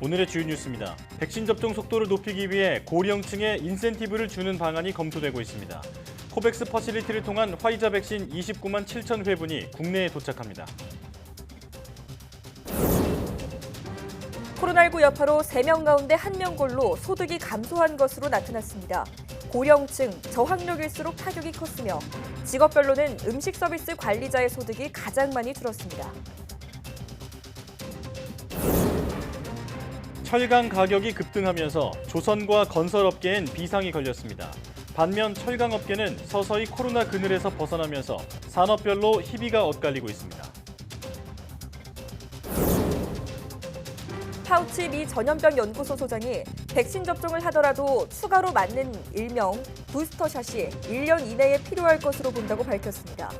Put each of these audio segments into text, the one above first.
오늘의 주요 뉴스입니다. 백신 접종 속도를 높이기 위해 고령층에 인센티브를 주는 방안이 검토되고 있습니다. 코백스 퍼실리티를 통한 화이자 백신 29만 7천 회분이 국내에 도착합니다. 코로나19 여파로 3명 가운데 1명꼴로 소득이 감소한 것으로 나타났습니다. 고령층, 저학력일수록 타격이 컸으며 직업별로는 음식 서비스 관리자의 소득이 가장 많이 줄었습니다. 철강 가격이 급등하면서 조선과 건설업계엔 비상이 걸렸습니다. 반면 철강업계는 서서히 코로나 그늘에서 벗어나면서 산업별로 희비가 엇갈리고 있습니다. 파우치 미 전염병 연구소 소장이 백신 접종을 하더라도 추가로 맞는 일명 부스터샷이 1년 이내에 필요할 것으로 본다고 밝혔습니다.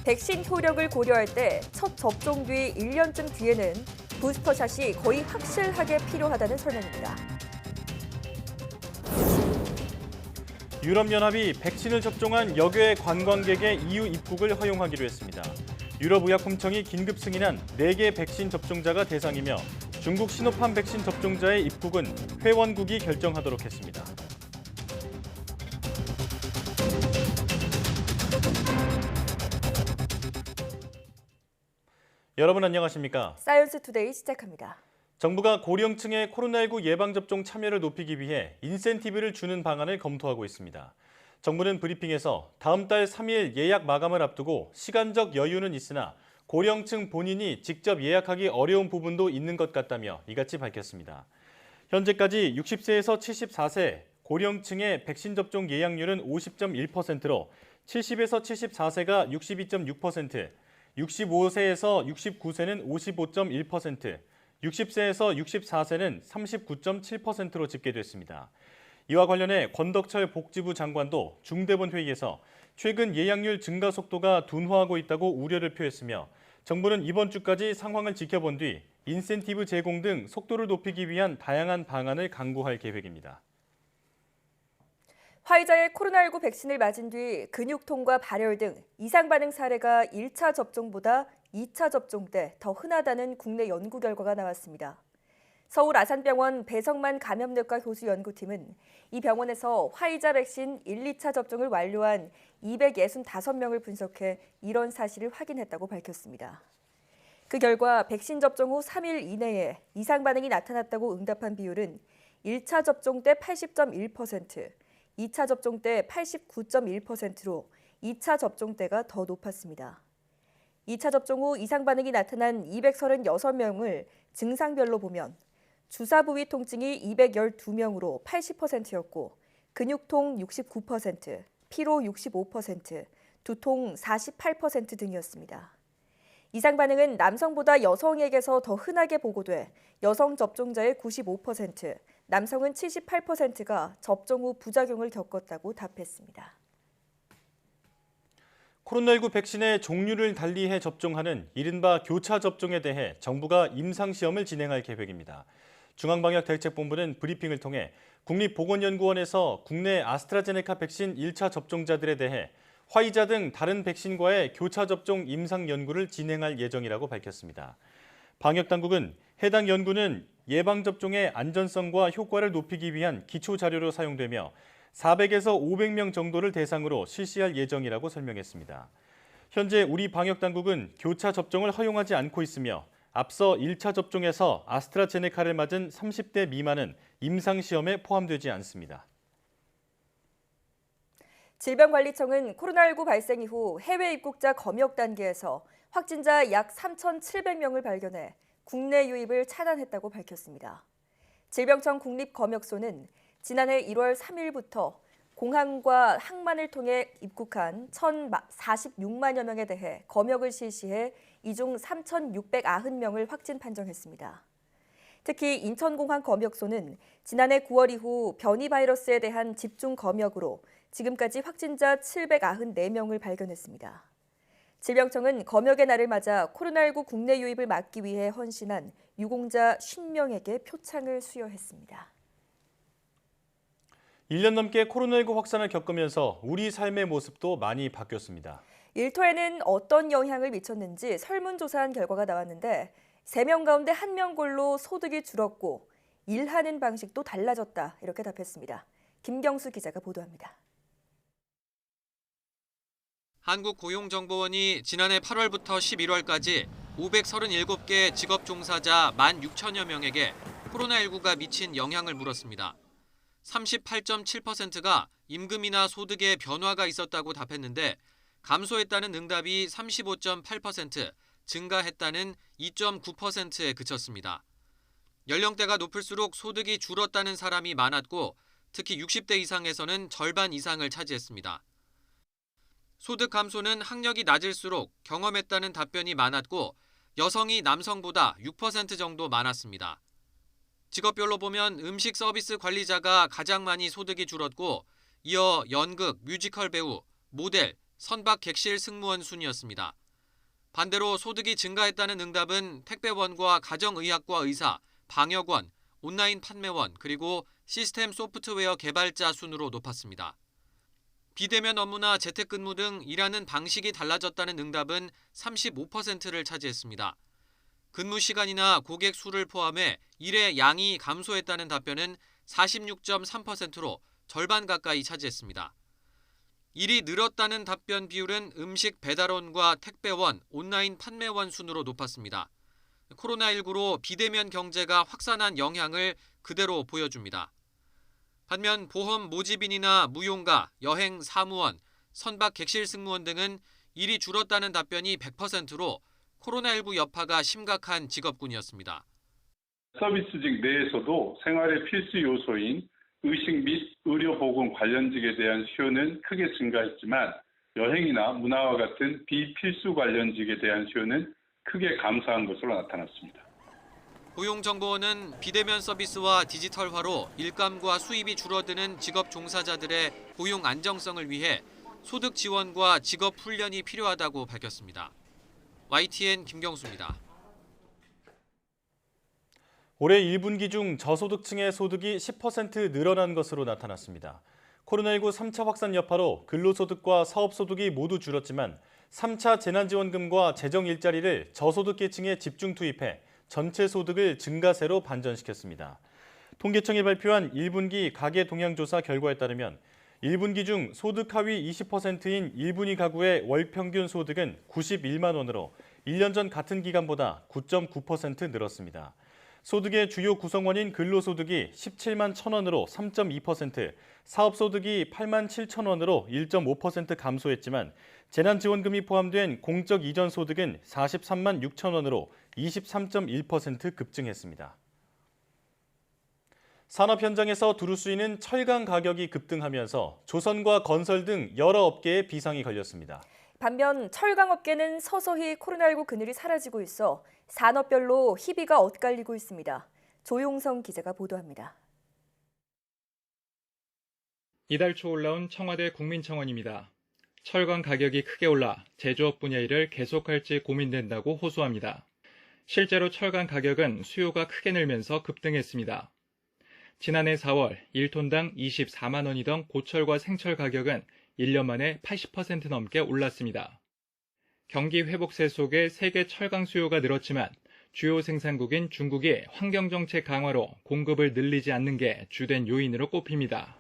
백신 효력을 고려할 때 첫 접종 뒤 1년쯤 뒤에는 부스터샷이 거의 확실하게 필요하다는 설명입니다. 유럽연합이 백신을 접종한 여교의 관광객의 EU 입국을 허용하기로 했습니다. 유럽의약품청이 긴급 승인한 4개 백신 접종자가 대상이며 중국 시노팜 백신 접종자의 입국은 회원국이 결정하도록 했습니다. 여러분 안녕하십니까? 사이언스 투데이 시작합니다. 정부가 고령층의 코로나19 예방접종 참여를 높이기 위해 인센티브를 주는 방안을 검토하고 있습니다. 정부는 브리핑에서 다음 달 3일 예약 마감을 앞두고 시간적 여유는 있으나 고령층 본인이 직접 예약하기 어려운 부분도 있는 것 같다며 이같이 밝혔습니다. 현재까지 60세에서 74세 고령층의 백신 접종 예약률은 50.1%로 70에서 74세가 62.6%, 65세에서 69세는 55.1%, 60세에서 64세는 39.7%로 집계됐습니다. 이와 관련해 권덕철 복지부 장관도 중대본 회의에서 최근 예약률 증가 속도가 둔화하고 있다고 우려를 표했으며 정부는 이번 주까지 상황을 지켜본 뒤 인센티브 제공 등 속도를 높이기 위한 다양한 방안을 강구할 계획입니다. 화이자의 코로나19 백신을 맞은 뒤 근육통과 발열 등 이상 반응 사례가 1차 접종보다 2차 접종 때 더 흔하다는 국내 연구 결과가 나왔습니다. 서울 아산병원 배성만 감염내과 교수 연구팀은 이 병원에서 화이자 백신 1, 2차 접종을 완료한 265명을 분석해 이런 사실을 확인했다고 밝혔습니다. 그 결과 백신 접종 후 3일 이내에 이상 반응이 나타났다고 응답한 비율은 1차 접종 때 80.1%, 2차 접종 때 89.1%로 2차 접종 때가 더 높았습니다. 2차 접종 후 이상 반응이 나타난 236명을 증상별로 보면 주사 부위 통증이 212명으로 80%였고 근육통 69%, 피로 65%, 두통 48% 등이었습니다. 이상 반응은 남성보다 여성에게서 더 흔하게 보고돼 여성 접종자의 95%, 남성은 78%가 접종 후 부작용을 겪었다고 답했습니다. 코로나19 백신의 종류를 달리해 접종하는 이른바 교차 접종에 대해 정부가 임상시험을 진행할 계획입니다. 중앙방역대책본부는 브리핑을 통해 국립보건연구원에서 국내 아스트라제네카 백신 1차 접종자들에 대해 화이자 등 다른 백신과의 교차 접종 임상 연구를 진행할 예정이라고 밝혔습니다. 방역당국은 해당 연구는 예방접종의 안전성과 효과를 높이기 위한 기초자료로 사용되며 400에서 500명 정도를 대상으로 실시할 예정이라고 설명했습니다. 현재 우리 방역당국은 교차 접종을 허용하지 않고 있으며 앞서 1차 접종에서 아스트라제네카를 맞은 30대 미만은 임상시험에 포함되지 않습니다. 질병관리청은 코로나19 발생 이후 해외 입국자 검역 단계에서 확진자 약 3,700명을 발견해 국내 유입을 차단했다고 밝혔습니다. 질병청 국립검역소는 지난해 1월 3일부터 공항과 항만을 통해 입국한 1,046만여 명에 대해 검역을 실시해 이 중 3,690명을 확진 판정했습니다. 특히 인천공항 검역소는 지난해 9월 이후 변이 바이러스에 대한 집중 검역으로 지금까지 확진자 794명을 발견했습니다. 질병청은 검역의 날을 맞아 코로나19 국내 유입을 막기 위해 헌신한 유공자 50명에게 표창을 수여했습니다. 1년 넘게 코로나19 확산을 겪으면서 우리 삶의 모습도 많이 바뀌었습니다. 일터에는 어떤 영향을 미쳤는지 설문조사한 결과가 나왔는데 3명 가운데 1명꼴로 소득이 줄었고 일하는 방식도 달라졌다 이렇게 답했습니다. 김경수 기자가 보도합니다. 한국고용정보원이 지난해 8월부터 11월까지 537개 직업 종사자 16,000여 명에게 코로나19가 미친 영향을 물었습니다. 38.7%가 임금이나 소득에 변화가 있었다고 답했는데 감소했다는 응답이 35.8%, 증가했다는 2.9%에 그쳤습니다. 연령대가 높을수록 소득이 줄었다는 사람이 많았고 특히 60대 이상에서는 절반 이상을 차지했습니다. 소득 감소는 학력이 낮을수록 경험했다는 답변이 많았고 여성이 남성보다 6% 정도 많았습니다. 직업별로 보면 음식 서비스 관리자가 가장 많이 소득이 줄었고 이어 연극, 뮤지컬 배우, 모델, 선박 객실 승무원 순이었습니다. 반대로 소득이 증가했다는 응답은 택배원과 가정의학과 의사, 방역원, 온라인 판매원, 그리고 시스템 소프트웨어 개발자 순으로 높았습니다. 비대면 업무나 재택근무 등 일하는 방식이 달라졌다는 응답은 35%를 차지했습니다. 근무 시간이나 고객 수를 포함해 일의 양이 감소했다는 답변은 46.3%로 절반 가까이 차지했습니다. 일이 늘었다는 답변 비율은 음식 배달원과 택배원, 온라인 판매원 순으로 높았습니다. 코로나19로 비대면 경제가 확산한 영향을 그대로 보여줍니다. 반면 보험 모집인이나 무용가, 여행 사무원, 선박 객실 승무원 등은 일이 줄었다는 답변이 100%로 코로나19 여파가 심각한 직업군이었습니다. 서비스직 내에서도 생활의 필수 요소인 의식 및 의료보건 관련직에 대한 수요는 크게 증가했지만 여행이나 문화와 같은 비필수 관련직에 대한 수요는 크게 감소한 것으로 나타났습니다. 고용정보원은 비대면 서비스와 디지털화로 일감과 수입이 줄어드는 직업 종사자들의 고용 안정성을 위해 소득 지원과 직업 훈련이 필요하다고 밝혔습니다. YTN 김경수입니다. 올해 1분기 중 저소득층의 소득이 10% 늘어난 것으로 나타났습니다. 코로나19 3차 확산 여파로 근로소득과 사업소득이 모두 줄었지만 3차 재난지원금과 재정 일자리를 저소득계층에 집중 투입해 전체 소득을 증가세로 반전시켰습니다. 통계청이 발표한 1분기 가계 동향조사 결과에 따르면 1분기 중 소득 하위 20%인 1분위 가구의 월 평균 소득은 91만 원으로 1년 전 같은 기간보다 9.9% 늘었습니다. 소득의 주요 구성원인 근로소득이 17만 1,000원으로 3.2%, 사업소득이 8만 7천 원으로 1.5% 감소했지만 재난지원금이 포함된 공적 이전 소득은 43만 6천 원으로 23.1% 급증했습니다. 산업 현장에서 두루 쓰이는 철강 가격이 급등하면서 조선과 건설 등 여러 업계에 비상이 걸렸습니다. 반면 철강업계는 서서히 코로나19 그늘이 사라지고 있어 산업별로 희비가 엇갈리고 있습니다. 조용성 기자가 보도합니다. 이달 초 올라온 청와대 국민청원입니다. 철강 가격이 크게 올라 제조업 분야 일을 계속할지 고민된다고 호소합니다. 실제로 철강 가격은 수요가 크게 늘면서 급등했습니다. 지난해 4월 1톤당 24만 원이던 고철과 생철 가격은 1년 만에 80% 넘게 올랐습니다. 경기 회복세 속에 세계 철강 수요가 늘었지만 주요 생산국인 중국이 환경정책 강화로 공급을 늘리지 않는 게 주된 요인으로 꼽힙니다.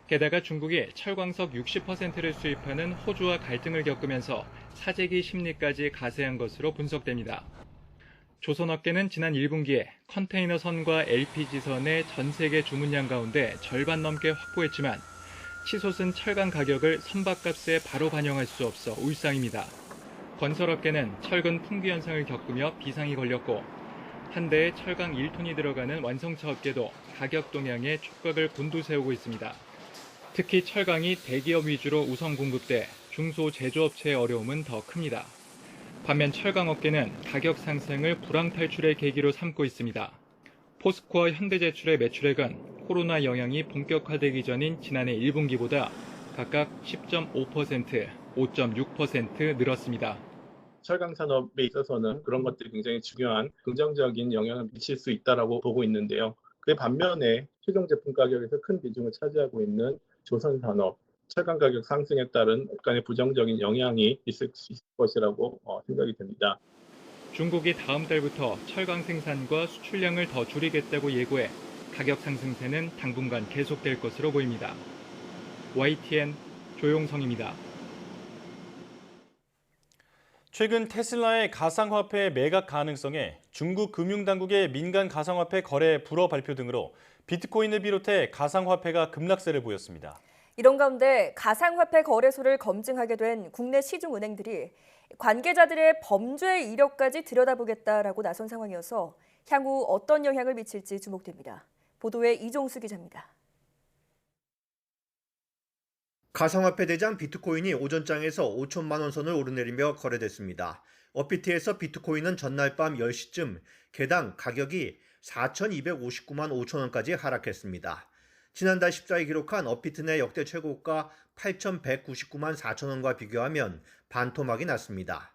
게다가 중국이 철광석 60%를 수입하는 호주와 갈등을 겪으면서 사재기 심리까지 가세한 것으로 분석됩니다. 조선업계는 지난 1분기에 컨테이너선과 LPG선의 전 세계 주문량 가운데 절반 넘게 확보했지만 치솟은 철강 가격을 선박값에 바로 반영할 수 없어 울상입니다. 건설업계는 철근 풍기 현상을 겪으며 비상이 걸렸고 한 대에 철강 1톤이 들어가는 완성차 업계도 가격 동향에 촉각을 곤두세우고 있습니다. 특히 철강이 대기업 위주로 우선 공급돼 중소 제조업체의 어려움은 더 큽니다. 반면 철강업계는 가격 상승을 불황 탈출의 계기로 삼고 있습니다. 포스코와 현대제철의 매출액은 코로나 영향이 본격화되기 전인 지난해 1분기보다 각각 10.5%, 5.6% 늘었습니다. 철강 산업에 있어서는 그런 것들이 굉장히 중요한 긍정적인 영향을 미칠 수 있다고 보고 있는데요. 그 반면에 최종 제품 가격에서 큰 비중을 차지하고 있는 조선 산업, 철강 가격 상승에 따른 약간의 부정적인 영향이 있을 것이라고 생각이 됩니다. 중국이 다음 달부터 철강 생산과 수출량을 더 줄이겠다고 예고해 가격 상승세는 당분간 계속될 것으로 보입니다. YTN 조용성입니다. 최근 테슬라의 가상화폐 매각 가능성에 중국 금융당국의 민간 가상화폐 거래 불허 발표 등으로 비트코인을 비롯해 가상화폐가 급락세를 보였습니다. 이런 가운데 가상화폐 거래소를 검증하게 된 국내 시중은행들이 관계자들의 범죄 이력까지 들여다보겠다라고 나선 상황이어서 향후 어떤 영향을 미칠지 주목됩니다. 보도에 이종수 기자입니다. 가상화폐 대장 비트코인이 오전장에서 5천만 원 선을 오르내리며 거래됐습니다. 업비트에서 비트코인은 전날 밤 10시쯤 개당 가격이 4,259만 5천 원까지 하락했습니다. 지난달 14일 기록한 업비트 내 역대 최고가 8,199만 4천 원과 비교하면 반토막이 났습니다.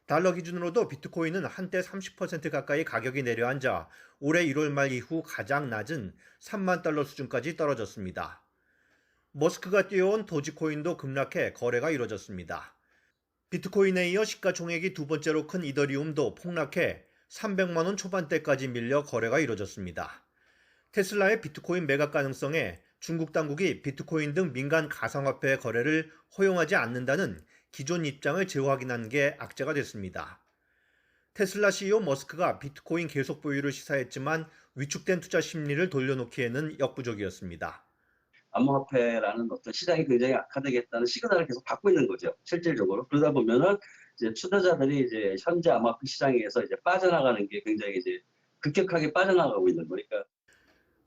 달러 기준으로도 비트코인은 한때 30% 가까이 가격이 내려앉아 올해 1월 말 이후 가장 낮은 3만 달러 수준까지 떨어졌습니다. 머스크가 띄워온 도지코인도 급락해 거래가 이뤄졌습니다. 비트코인에 이어 시가총액이 두 번째로 큰 이더리움도 폭락해 300만 원 초반대까지 밀려 거래가 이뤄졌습니다. 테슬라의 비트코인 매각 가능성에 중국 당국이 비트코인 등 민간 가상화폐 거래를 허용하지 않는다는 기존 입장을 재확인한 게 악재가 됐습니다. 테슬라 CEO 머스크가 비트코인 계속 보유를 시사했지만 위축된 투자 심리를 돌려놓기에는 역부족이었습니다. 암호화폐라는 어떤 시장이 굉장히 악화되겠다는 시그널을 계속 받고 있는 거죠. 실질적으로. 그러다 보면은 이제 투자자들이 이제 현재 암호화폐 시장에서 이제 빠져나가는 게 굉장히 이제 급격하게 빠져나가고 있는 거니까.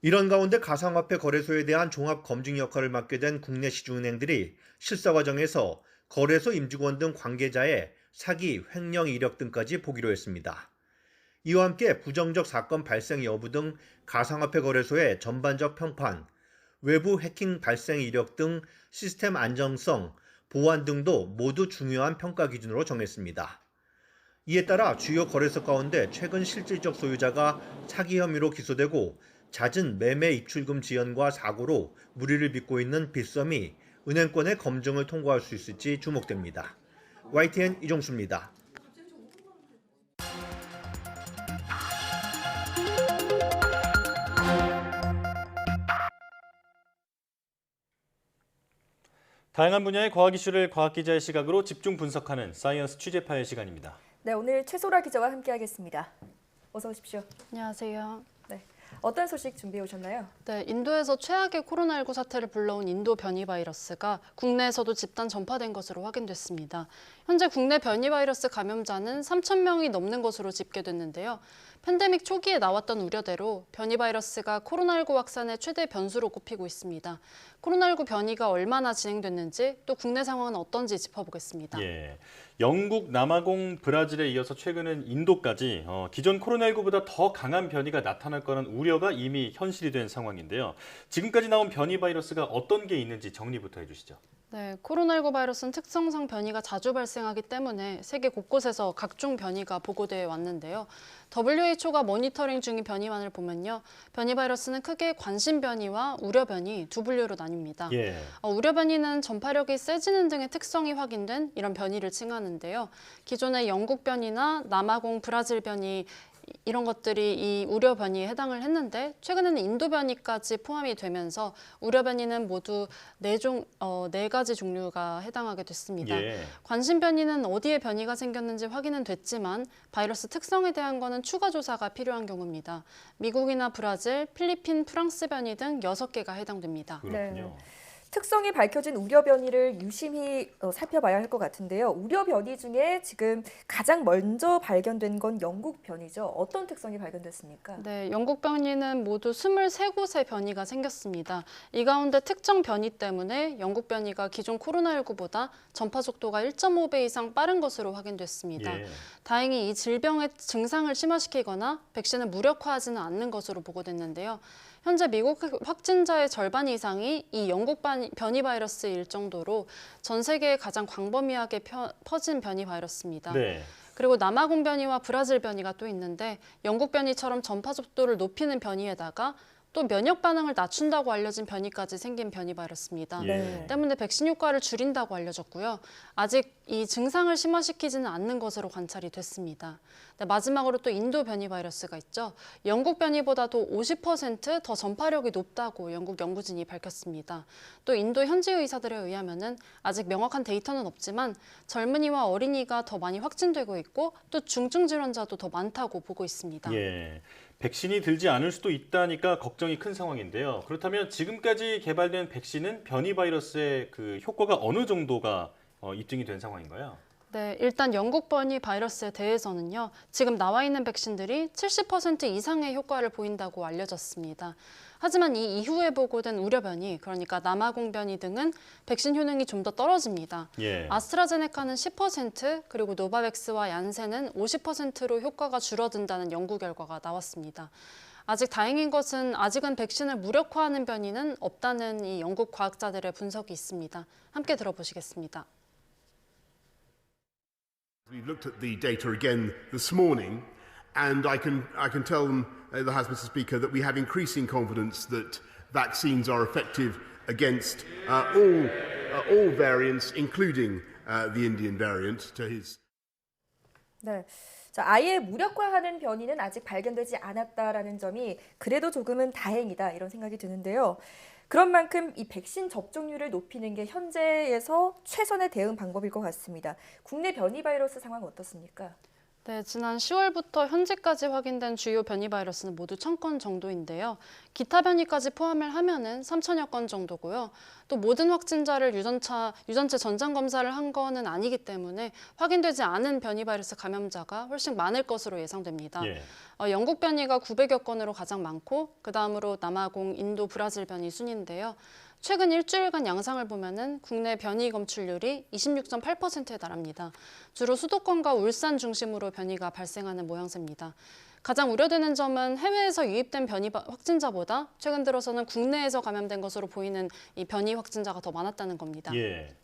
이런 가운데 가상화폐 거래소에 대한 종합 검증 역할을 맡게 된 국내 시중은행들이 실사 과정에서 거래소 임직원 등 관계자의 사기, 횡령 이력 등까지 보기로 했습니다. 이와 함께 부정적 사건 발생 여부 등 가상화폐 거래소의 전반적 평판, 외부 해킹 발생 이력 등 시스템 안정성, 보안 등도 모두 중요한 평가 기준으로 정했습니다. 이에 따라 주요 거래소 가운데 최근 실질적 소유자가 사기 혐의로 기소되고 잦은 매매 입출금 지연과 사고로 물의를 빚고 있는 빗썸이 은행권의 검증을 통과할 수 있을지 주목됩니다. YTN 이종수입니다. 다양한 분야의 과학 이슈를 과학 기자의 시각으로 집중 분석하는 사이언스 취재파의 시간입니다. 네, 오늘 최소라 기자와 함께하겠습니다. 어서 오십시오. 안녕하세요. 네, 어떤 소식 준비해 오셨나요? 네, 인도에서 최악의 코로나19 사태를 불러온 인도 변이 바이러스가 국내에서도 집단 전파된 것으로 확인됐습니다. 현재 국내 변이 바이러스 감염자는 3,000명이 넘는 것으로 집계됐는데요. 팬데믹 초기에 나왔던 우려대로 변이 바이러스가 코로나19 확산의 최대 변수로 꼽히고 있습니다. 코로나19 변이가 얼마나 진행됐는지 또 국내 상황은 어떤지 짚어보겠습니다. 예, 영국, 남아공, 브라질에 이어서 최근은 인도까지 기존 코로나19보다 더 강한 변이가 나타날 거란 우려가 이미 현실이 된 상황인데요. 지금까지 나온 변이 바이러스가 어떤 게 있는지 정리부터 해주시죠. 네, 코로나19 바이러스는 특성상 변이가 자주 발생하기 때문에 세계 곳곳에서 각종 변이가 보고되어 왔는데요. WHO가 모니터링 중인 변이만을 보면요. 변이 바이러스는 크게 관심 변이와 우려 변이 두 분류로 나뉩니다. 예. 우려 변이는 전파력이 세지는 등의 특성이 확인된 이런 변이를 칭하는데요. 기존의 영국 변이나 남아공, 브라질 변이 이런 것들이 이 우려 변이에 해당을 했는데 최근에는 인도 변이까지 포함이 되면서 우려 변이는 모두 네 가지 종류가 해당하게 됐습니다. 예. 관심 변이는 어디에 변이가 생겼는지 확인은 됐지만 바이러스 특성에 대한 거는 추가 조사가 필요한 경우입니다. 미국이나 브라질, 필리핀, 프랑스 변이 등 6개가 해당됩니다. 그렇군요. 네. 특성이 밝혀진 우려 변이를 유심히 살펴봐야 할 것 같은데요. 우려 변이 중에 지금 가장 먼저 발견된 건 영국 변이죠. 어떤 특성이 발견됐습니까? 네, 영국 변이는 모두 23곳의 변이가 생겼습니다. 이 가운데 특정 변이 때문에 영국 변이가 기존 코로나19보다 전파 속도가 1.5배 이상 빠른 것으로 확인됐습니다. 예. 다행히 이 질병의 증상을 심화시키거나 백신을 무력화하지는 않는 것으로 보고됐는데요. 현재 미국 확진자의 절반 이상이 이 영국 변이 바이러스일 정도로 전 세계에 가장 광범위하게 퍼진 변이 바이러스입니다. 네. 그리고 남아공 변이와 브라질 변이가 또 있는데 영국 변이처럼 전파 속도를 높이는 변이에다가 또 면역 반응을 낮춘다고 알려진 변이까지 생긴 변이 바이러스입니다. 예. 때문에 백신 효과를 줄인다고 알려졌고요. 아직 이 증상을 심화시키지는 않는 것으로 관찰이 됐습니다. 네, 마지막으로 또 인도 변이 바이러스가 있죠. 영국 변이보다도 50%더 전파력이 높다고 영국 연구진이 밝혔습니다. 또 인도 현지 의사들에 의하면은 아직 명확한 데이터는 없지만 젊은이와 어린이가 더 많이 확진되고 있고 또 중증 질환자도 더 많다고 보고 있습니다. 예. 백신이 들지 않을 수도 있다니까 걱정이 큰 상황인데요. 그렇다면 지금까지 개발된 백신은 변이 바이러스의 그 효과가 어느 정도가 입증이 된 상황인가요? 네, 일단 영국 변이 바이러스에 대해서는요. 지금 나와 있는 백신들이 70% 이상의 효과를 보인다고 알려졌습니다. 하지만 이 이후에 보고된 우려 변이, 그러니까 남아공 변이 등은 백신 효능이 좀 더 떨어집니다. 예. 아스트라제네카는 10%, 그리고 노바백스와 얀센은 50%로 효과가 줄어든다는 연구 결과가 나왔습니다. 아직 다행인 것은 아직은 백신을 무력화하는 변이는 없다는 이 영국 과학자들의 분석이 있습니다. 함께 들어보시겠습니다. We looked at the data again this morning, and I can tell them, the House Mr. Speaker, that we have increasing confidence that vaccines are effective against all variants, including the Indian variant. To his. 네. 자, 아예 무력화하는 변이는 아직 발견되지 않았다라는 점이 그래도 조금은 다행이다 이런 생각이 드는데요. 그런 만큼 이 백신 접종률을 높이는 게 현재에서 최선의 대응 방법일 것 같습니다. 국내 변이 바이러스 상황 어떻습니까? 네, 지난 10월부터 현재까지 확인된 주요 변이 바이러스는 모두 1,000건 정도인데요. 기타 변이까지 포함을 하면은 3,000여 건 정도고요. 또 모든 확진자를 유전체 전장 검사를 한 거는 아니기 때문에 확인되지 않은 변이 바이러스 감염자가 훨씬 많을 것으로 예상됩니다. 예. 영국 변이가 900여 건으로 가장 많고 그 다음으로 남아공, 인도, 브라질 변이 순인데요. 최근 일주일간 양상을 보면은 국내 변이 검출률이 26.8%에 달합니다. 주로 수도권과 울산 중심으로 변이가 발생하는 모양새입니다. 가장 우려되는 점은 해외에서 유입된 변이 확진자보다 최근 들어서는 국내에서 감염된 것으로 보이는 이 변이 확진자가 더 많았다는 겁니다. 예.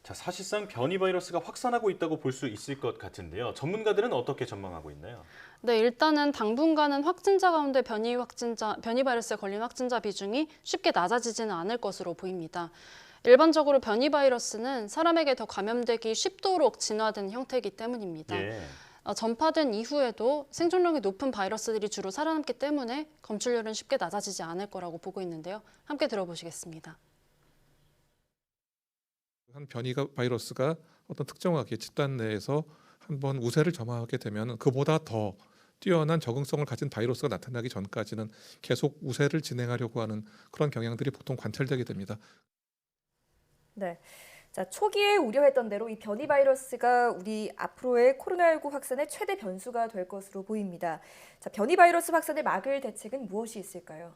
자, 사실상 변이 바이러스가 확산하고 있다고 볼 수 있을 것 같은데요. 전문가들은 어떻게 전망하고 있나요? 네, 일단은 당분간은 확진자 가운데 변이 바이러스에 걸린 확진자 비중이 쉽게 낮아지지는 않을 것으로 보입니다. 일반적으로 변이 바이러스는 사람에게 더 감염되기 쉽도록 진화된 형태이기 때문입니다. 예. 전파된 이후에도 생존력이 높은 바이러스들이 주로 살아남기 때문에 검출률은 쉽게 낮아지지 않을 거라고 보고 있는데요. 함께 들어보시겠습니다. 한 변이 바이러스가 어떤 특정하게 집단 내에서 한번 우세를 점하게 되면 그보다 더 뛰어난 적응성을 가진 바이러스가 나타나기 전까지는 계속 우세를 진행하려고 하는 그런 경향들이 보통 관찰되게 됩니다. 네. 자, 초기에 우려했던 대로 이 변이 바이러스가 우리 앞으로의 코로나19 확산의 최대 변수가 될 것으로 보입니다. 자, 변이 바이러스 확산을 막을 대책은 무엇이 있을까요?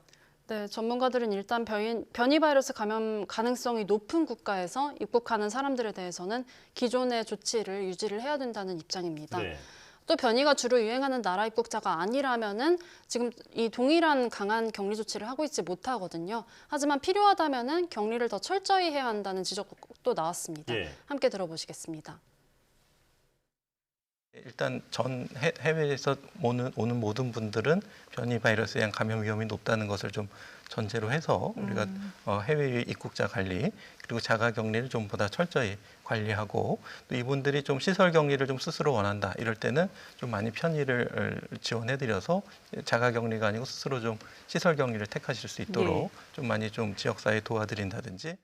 네, 전문가들은 일단 변이 바이러스 감염 가능성이 높은 국가에서 입국하는 사람들에 대해서는 기존의 조치를 유지를 해야 된다는 입장입니다. 네. 또 변이가 주로 유행하는 나라 입국자가 아니라면은 지금 이 동일한 강한 격리 조치를 하고 있지 못하거든요. 하지만 필요하다면은 격리를 더 철저히 해야 한다는 지적도 나왔습니다. 예. 함께 들어보시겠습니다. 일단 전 해외에서 오는 모든 분들은 변이 바이러스에 의한 감염 위험이 높다는 것을 좀 전제로 해서 우리가 해외 입국자 관리 그리고 자가 격리를 좀 보다 철저히 관리하고 또 이분들이 좀 시설 격리를 좀 스스로 원한다 이럴 때는 좀 많이 편의를 지원해드려서 자가 격리가 아니고 스스로 좀 시설 격리를 택하실 수 있도록 좀 많이 좀 지역사회에 도와드린다든지.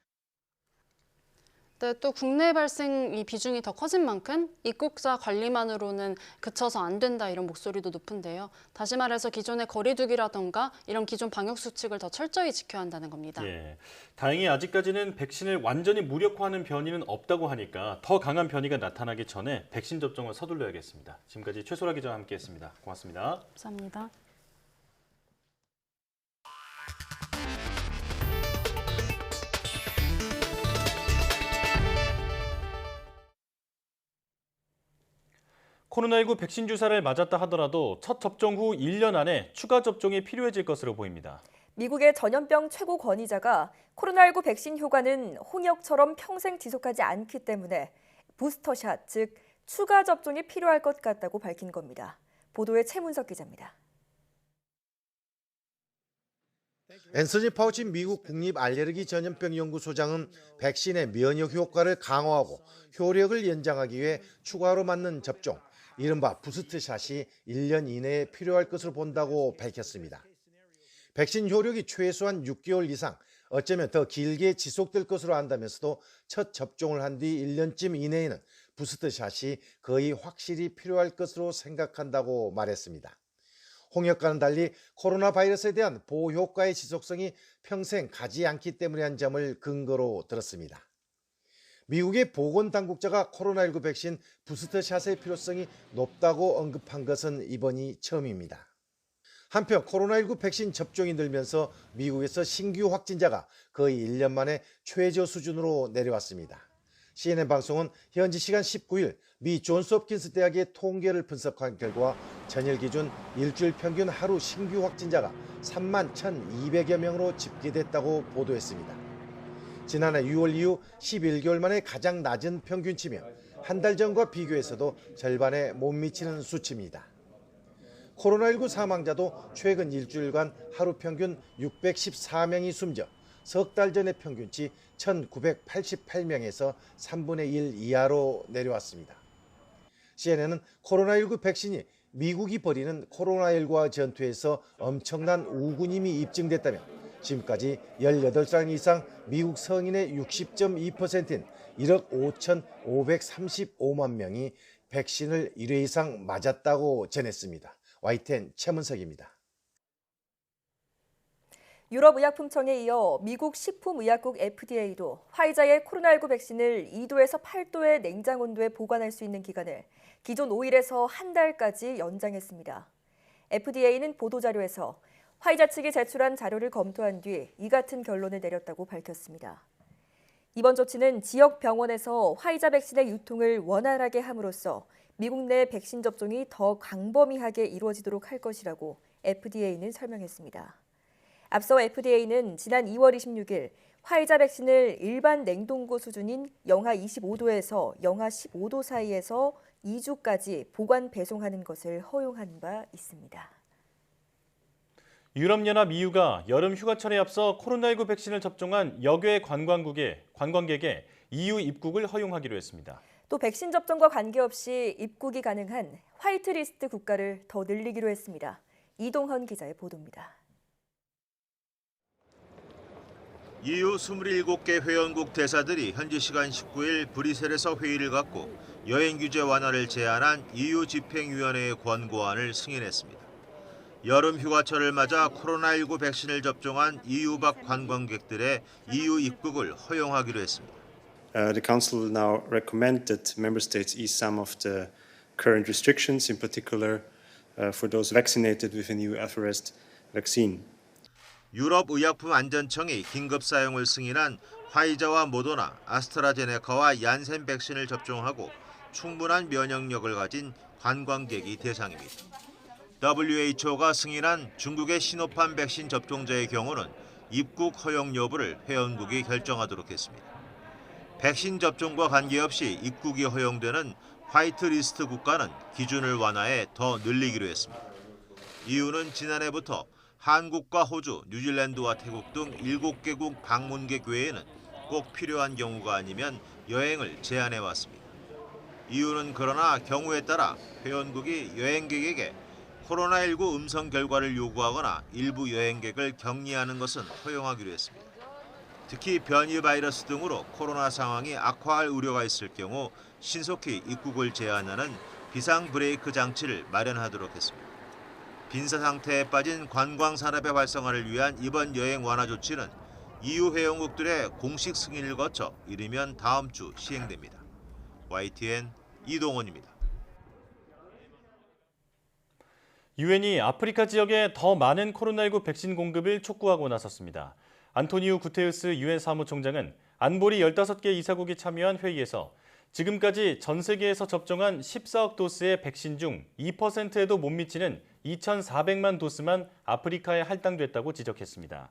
네, 또 국내 발생 이 비중이 더 커진 만큼 입국자 관리만으로는 그쳐서 안 된다 이런 목소리도 높은데요. 다시 말해서 기존의 거리두기라던가 이런 기존 방역 수칙을 더 철저히 지켜야 한다는 겁니다. 예. 다행히 아직까지는 백신을 완전히 무력화하는 변이는 없다고 하니까 더 강한 변이가 나타나기 전에 백신 접종을 서둘러야겠습니다. 지금까지 최소라 기자와 함께했습니다. 고맙습니다. 감사합니다. 코로나19 백신 주사를 맞았다 하더라도 첫 접종 후 1년 안에 추가 접종이 필요해질 것으로 보입니다. 미국의 전염병 최고 권위자가 코로나19 백신 효과는 홍역처럼 평생 지속하지 않기 때문에 부스터샷, 즉 추가 접종이 필요할 것 같다고 밝힌 겁니다. 보도에 최문석 기자입니다. 앤서니 파우치 미국 국립 알레르기 전염병 연구소장은 백신의 면역 효과를 강화하고 효력을 연장하기 위해 추가로 맞는 접종, 이른바 부스트샷이 1년 이내에 필요할 것으로 본다고 밝혔습니다. 백신 효력이 최소한 6개월 이상, 어쩌면 더 길게 지속될 것으로 안다면서도 첫 접종을 한 뒤 1년쯤 이내에는 부스트샷이 거의 확실히 필요할 것으로 생각한다고 말했습니다. 홍역과는 달리 코로나 바이러스에 대한 보호 효과의 지속성이 평생 가지 않기 때문이라는 점을 근거로 들었습니다. 미국의 보건당국자가 코로나19 백신 부스터샷의 필요성이 높다고 언급한 것은 이번이 처음입니다. 한편 코로나19 백신 접종이 늘면서 미국에서 신규 확진자가 거의 1년 만에 최저 수준으로 내려왔습니다. CNN 방송은 현지 시간 19일 미 존스홉킨스 대학의 통계를 분석한 결과 전일 기준 일주일 평균 하루 신규 확진자가 3만 1,200여 명으로 집계됐다고 보도했습니다. 지난해 6월 이후 11개월 만에 가장 낮은 평균치며 한 달 전과 비교해서도 절반에 못 미치는 수치입니다. 코로나19 사망자도 최근 일주일간 하루 평균 614명이 숨져 석 달 전의 평균치 1,988명에서 3분의 1 이하로 내려왔습니다. CNN은 코로나19 백신이 미국이 벌이는 코로나19와 전투에서 엄청난 우군임이 입증됐다며 지금까지 18살 이상 미국 성인의 60.2%인 1억 5,535만 명이 백신을 1회 이상 맞았다고 전했습니다. YTN 최문석입니다. 유럽의약품청에 이어 미국 식품의약국 FDA도 화이자의 코로나19 백신을 2도에서 8도의 냉장 온도에 보관할 수 있는 기간을 기존 5일에서 한 달까지 연장했습니다. FDA는 보도자료에서 화이자 측이 제출한 자료를 검토한 뒤 이 같은 결론을 내렸다고 밝혔습니다. 이번 조치는 지역 병원에서 화이자 백신의 유통을 원활하게 함으로써 미국 내 백신 접종이 더 광범위하게 이루어지도록 할 것이라고 FDA는 설명했습니다. 앞서 FDA는 지난 2월 26일 화이자 백신을 일반 냉동고 수준인 영하 25도에서 영하 15도 사이에서 2주까지 보관 배송하는 것을 허용한 바 있습니다. 유럽연합 EU가 여름 휴가철에 앞서 코로나19 백신을 접종한 역외 관광객의 EU 입국을 허용하기로 했습니다. 또 백신 접종과 관계없이 입국이 가능한 화이트리스트 국가를 더 늘리기로 했습니다. 이동헌 기자의 보도입니다. EU 27개 회원국 대사들이 현지 시간 19일 브뤼셀에서 회의를 갖고 여행 규제 완화를 제안한 EU 집행위원회의 권고안을 승인했습니다. 여름 휴가철을 맞아 코로나19 백신을 접종한 EU 밖 관광객들의 EU 입국을 허용하기로 했습니다. The Council will now recommend that member states ease some of the current restrictions, in particular for those vaccinated with a new Everest vaccine. 유럽의약품안전청이 긴급 사용을 승인한 화이자와 모더나, 아스트라제네카와 얀센 백신을 접종하고 충분한 면역력을 가진 관광객이 대상입니다. WHO가 승인한 중국의 시노팜 백신 접종자의 경우는 입국 허용 여부를 회원국이 결정하도록 했습니다. 백신 접종과 관계없이 입국이 허용되는 화이트리스트 국가는 기준을 완화해 더 늘리기로 했습니다. EU는 지난해부터 한국과 호주, 뉴질랜드와 태국 등 7개국 방문객 외에는 꼭 필요한 경우가 아니면 여행을 제한해 왔습니다. EU는 그러나 경우에 따라 회원국이 여행객에게 코로나19 음성 결과를 요구하거나 일부 여행객을 격리하는 것은 허용하기로 했습니다. 특히 변이 바이러스 등으로 코로나 상황이 악화할 우려가 있을 경우 신속히 입국을 제한하는 비상 브레이크 장치를 마련하도록 했습니다. 빈사 상태에 빠진 관광 산업의 활성화를 위한 이번 여행 완화 조치는 EU 회원국들의 공식 승인을 거쳐 이르면 다음 주 시행됩니다. YTN 이동원입니다. 유엔이 아프리카 지역에 더 많은 코로나19 백신 공급을 촉구하고 나섰습니다. 안토니우 구테우스 유엔 사무총장은 안보리 15개 이사국이 참여한 회의에서 지금까지 전 세계에서 접종한 14억 도스의 백신 중 2%에도 못 미치는 2,400만 도스만 아프리카에 할당됐다고 지적했습니다.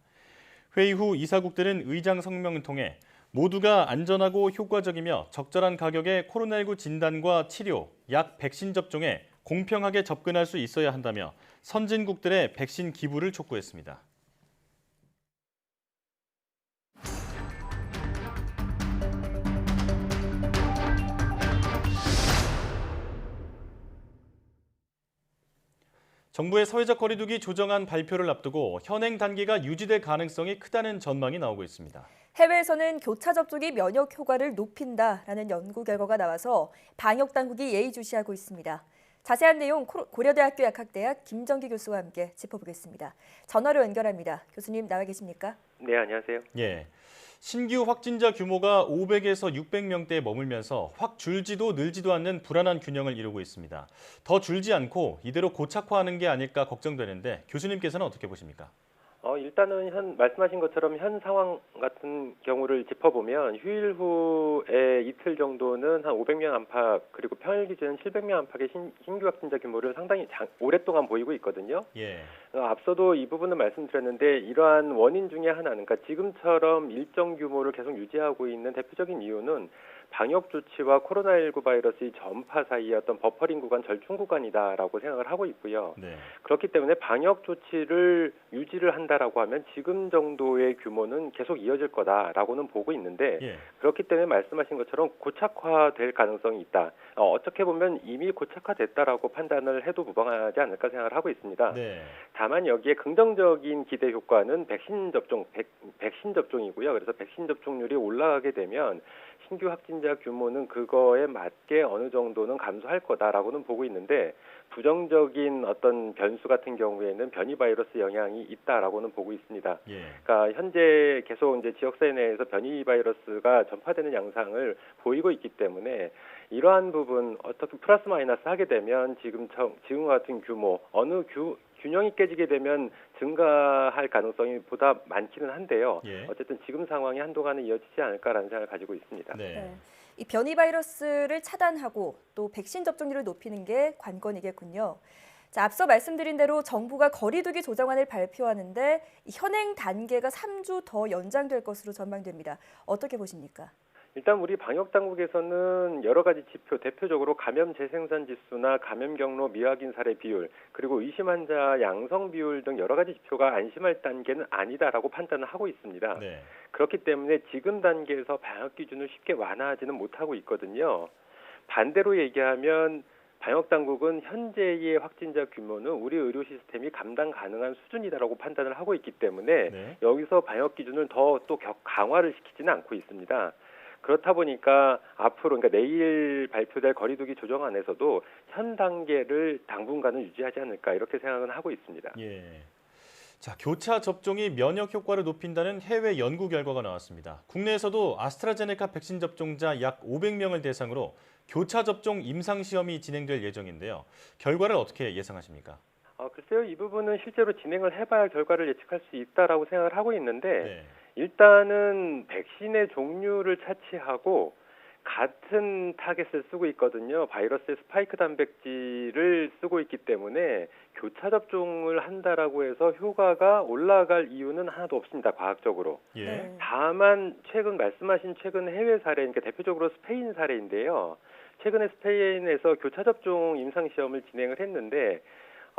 회의 후 이사국들은 의장 성명을 통해 모두가 안전하고 효과적이며 적절한 가격의 코로나19 진단과 치료, 약 백신 접종에 공평하게 접근할 수 있어야 한다며 선진국들의 백신 기부를 촉구했습니다. 정부의 사회적 거리두기 조정안 발표를 앞두고 현행 단계가 유지될 가능성이 크다는 전망이 나오고 있습니다. 해외에서는 교차 접촉이 면역 효과를 높인다라는 연구 결과가 나와서 방역 당국이 예의주시하고 있습니다. 자세한 내용 고려대학교 약학대학 김정기 교수와 함께 짚어보겠습니다. 전화로 연결합니다. 교수님 나와 계십니까? 네, 안녕하세요. 예. 신규 확진자 규모가 500에서 600명대에 머물면서 확 줄지도 늘지도 않는 불안한 균형을 이루고 있습니다. 더 줄지 않고 이대로 고착화하는 게 아닐까 걱정되는데 교수님께서는 어떻게 보십니까? 일단은 말씀하신 것처럼 현 상황 같은 경우를 짚어보면 휴일 후에 이틀 정도는 한 500명 안팎 그리고 평일 기준 700명 안팎의 신규 확진자 규모를 상당히 오랫동안 보이고 있거든요. 예. 앞서도 이 부분을 말씀드렸는데 이러한 원인 중에 하나는 그러니까 지금처럼 일정 규모를 계속 유지하고 있는 대표적인 이유는 방역 조치와 코로나19 바이러스의 전파 사이의 어떤 버퍼링 구간, 절충 구간이다라고 생각을 하고 있고요. 네. 그렇기 때문에 방역 조치를 유지를 한다라고 하면 지금 정도의 규모는 계속 이어질 거다라고는 보고 있는데 예. 그렇기 때문에 말씀하신 것처럼 고착화될 가능성이 있다. 어떻게 보면 이미 고착화됐다라고 판단을 해도 무방하지 않을까 생각을 하고 있습니다. 네. 다만 여기에 긍정적인 기대 효과는 백신 접종이고요. 그래서 백신 접종률이 올라가게 되면 신규 확진자 규모는 그거에 맞게 어느 정도는 감소할 거다라고는 보고 있는데 부정적인 어떤 변수 같은 경우에는 변이 바이러스 영향이 있다라고는 보고 있습니다. 예. 그러니까 현재 계속 이제 지역사회 내에서 변이 바이러스가 전파되는 양상을 보이고 있기 때문에 이러한 부분 어떻게 플러스 마이너스 하게 되면 지금 같은 규모 균형이 깨지게 되면 증가할 가능성이 보다 많기는 한데요. 예. 어쨌든 지금 상황이 한동안은 이어지지 않을까라는 생각을 가지고 있습니다. 네. 이 변이 바이러스를 차단하고 또 백신 접종률을 높이는 게 관건이겠군요. 자, 앞서 말씀드린 대로 정부가 거리두기 조정안을 발표하는데 현행 단계가 3주 더 연장될 것으로 전망됩니다. 어떻게 보십니까? 일단 우리 방역 당국에서는 여러 가지 지표, 대표적으로 감염 재생산 지수나 감염 경로 미확인 사례 비율, 그리고 의심 환자 양성 비율 등 여러 가지 지표가 안심할 단계는 아니다라고 판단을 하고 있습니다. 네. 그렇기 때문에 지금 단계에서 방역 기준을 쉽게 완화하지는 못하고 있거든요. 반대로 얘기하면 방역 당국은 현재의 확진자 규모는 우리 의료 시스템이 감당 가능한 수준이다라고 판단을 하고 있기 때문에 네. 여기서 방역 기준을 더 또 강화를 시키지는 않고 있습니다. 그렇다 보니까 앞으로 그러니까 내일 발표될 거리두기 조정안에서도 현 단계를 당분간은 유지하지 않을까 이렇게 생각은 하고 있습니다. 예. 자, 교차 접종이 면역 효과를 높인다는 해외 연구 결과가 나왔습니다. 국내에서도 아스트라제네카 백신 접종자 약 500명을 대상으로 교차 접종 임상 시험이 진행될 예정인데요. 결과를 어떻게 예상하십니까? 글쎄요, 이 부분은 실제로 진행을 해봐야 결과를 예측할 수 있다라고 생각을 하고 있는데 네. 일단은 백신의 종류를 차치하고 같은 타겟을 쓰고 있거든요. 바이러스의 스파이크 단백질을 쓰고 있기 때문에 교차 접종을 한다라고 해서 효과가 올라갈 이유는 하나도 없습니다. 과학적으로. 예. 다만 말씀하신 최근 해외 사례, 그러니까 대표적으로 스페인 사례인데요. 최근에 스페인에서 교차 접종 임상 시험을 진행을 했는데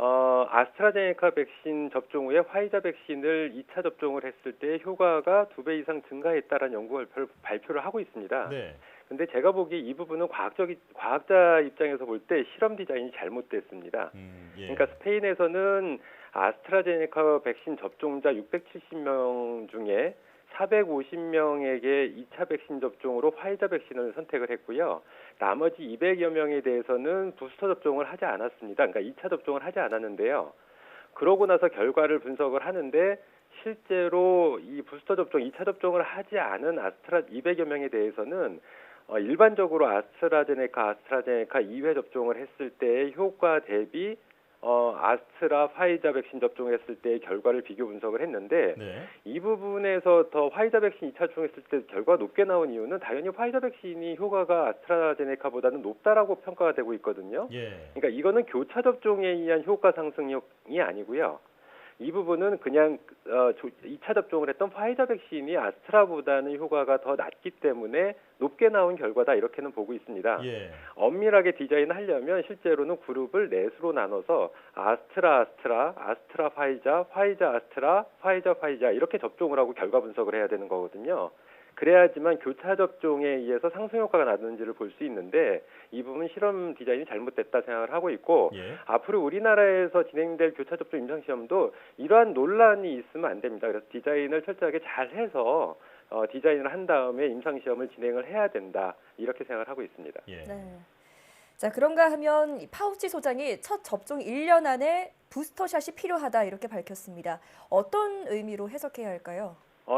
아스트라제네카 백신 접종 후에 화이자 백신을 2차 접종을 했을 때 효과가 2배 이상 증가했다라는 연구 발표를 하고 있습니다. 네. 근데 제가 보기에 이 부분은 과학자 입장에서 볼 때 실험 디자인이 잘못됐습니다. 예. 그러니까 스페인에서는 아스트라제네카 백신 접종자 670명 중에 450명에게 2차 백신 접종으로 화이자 백신을 선택을 했고요. 나머지 200여 명에 대해서는 부스터 접종을 하지 않았습니다. 그러니까 2차 접종을 하지 않았는데요. 그러고 나서 결과를 분석을 하는데 실제로 이 부스터 접종, 2차 접종을 하지 않은 200여 명에 대해서는 일반적으로 아스트라제네카 2회 접종을 했을 때의 효과 대비 파이자 백신 접종했을 때의 결과를 비교 분석을 했는데 네. 이 부분에서 더 화이자 백신 2차 접종했을 때 결과가 높게 나온 이유는 당연히 화이자 백신이 효과가 아스트라제네카보다는 높다라고 평가가 되고 있거든요. 예. 그러니까 이거는 교차 접종에 의한 효과 상승이 아니고요. 이 부분은 그냥 2차 접종을 했던 화이자 백신이 아스트라보다는 효과가 더 낮기 때문에 높게 나온 결과다 이렇게는 보고 있습니다. 예. 엄밀하게 디자인하려면 실제로는 그룹을 넷으로 나눠서 아스트라 파이자, 파이자 아스트라, 파이자 이렇게 접종을 하고 결과 분석을 해야 되는 거거든요. 그래야지만 교차 접종에 의해서 상승 효과가 나는지를 볼 수 있는데 이 부분 실험 디자인이 잘못됐다 생각을 하고 있고 앞으로 우리나라에서 진행될 교차 접종 임상 시험도 이러한 논란이 있으면 안 됩니다. 그래서 디자인을 철저하게 잘 해서 디자인을 한 다음에 임상 시험을 진행을 해야 된다. 이렇게 생각을 하고 있습니다. 네. 자, 그런가 하면 파우치 소장이 첫 접종 1년 안에 부스터샷이 필요하다 이렇게 밝혔습니다. 어떤 의미로 해석해야 할까요?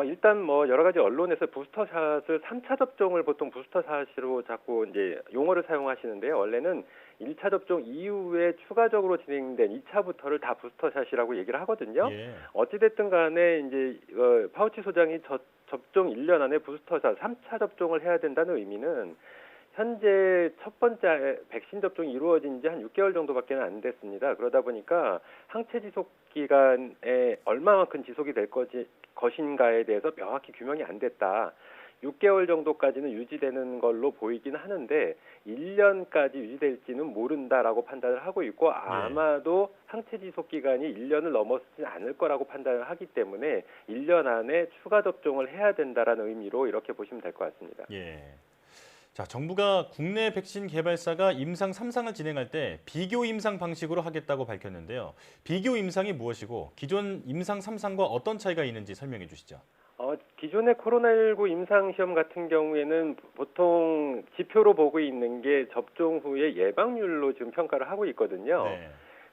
일단 여러 가지 언론에서 부스터샷을 3차 접종을 보통 부스터샷으로 자꾸 이제 용어를 사용하시는데요. 원래는 1차 접종 이후에 추가적으로 진행된 2차부터를 다 부스터샷이라고 얘기를 하거든요. 어찌됐든 간에 이제 파우치 소장이 접종 1년 안에 부스터샷 3차 접종을 해야 된다는 의미는 현재 첫 번째 백신 접종이 이루어진 지 한 6개월 정도밖에 안 됐습니다. 그러다 보니까 항체 지속 기간에 얼마만큼 지속이 될 것인가에 대해서 명확히 규명이 안 됐다. 6개월 정도까지는 유지되는 걸로 보이긴 하는데 1년까지 유지될지는 모른다라고 판단을 하고 있고 아마도 항체 지속 기간이 1년을 넘어서지 않을 거라고 판단을 하기 때문에 1년 안에 추가 접종을 해야 된다라는 의미로 이렇게 보시면 될 것 같습니다. 자, 정부가 국내 백신 개발사가 임상 3상을 진행할 때 비교 임상 방식으로 하겠다고 밝혔는데요. 비교 임상이 무엇이고 기존 임상 3상과 어떤 차이가 있는지 설명해 주시죠. 기존의 코로나19 임상시험 같은 경우에는 보통 지표로 보고 있는 게 접종 후의 예방률로 지금 평가를 하고 있거든요.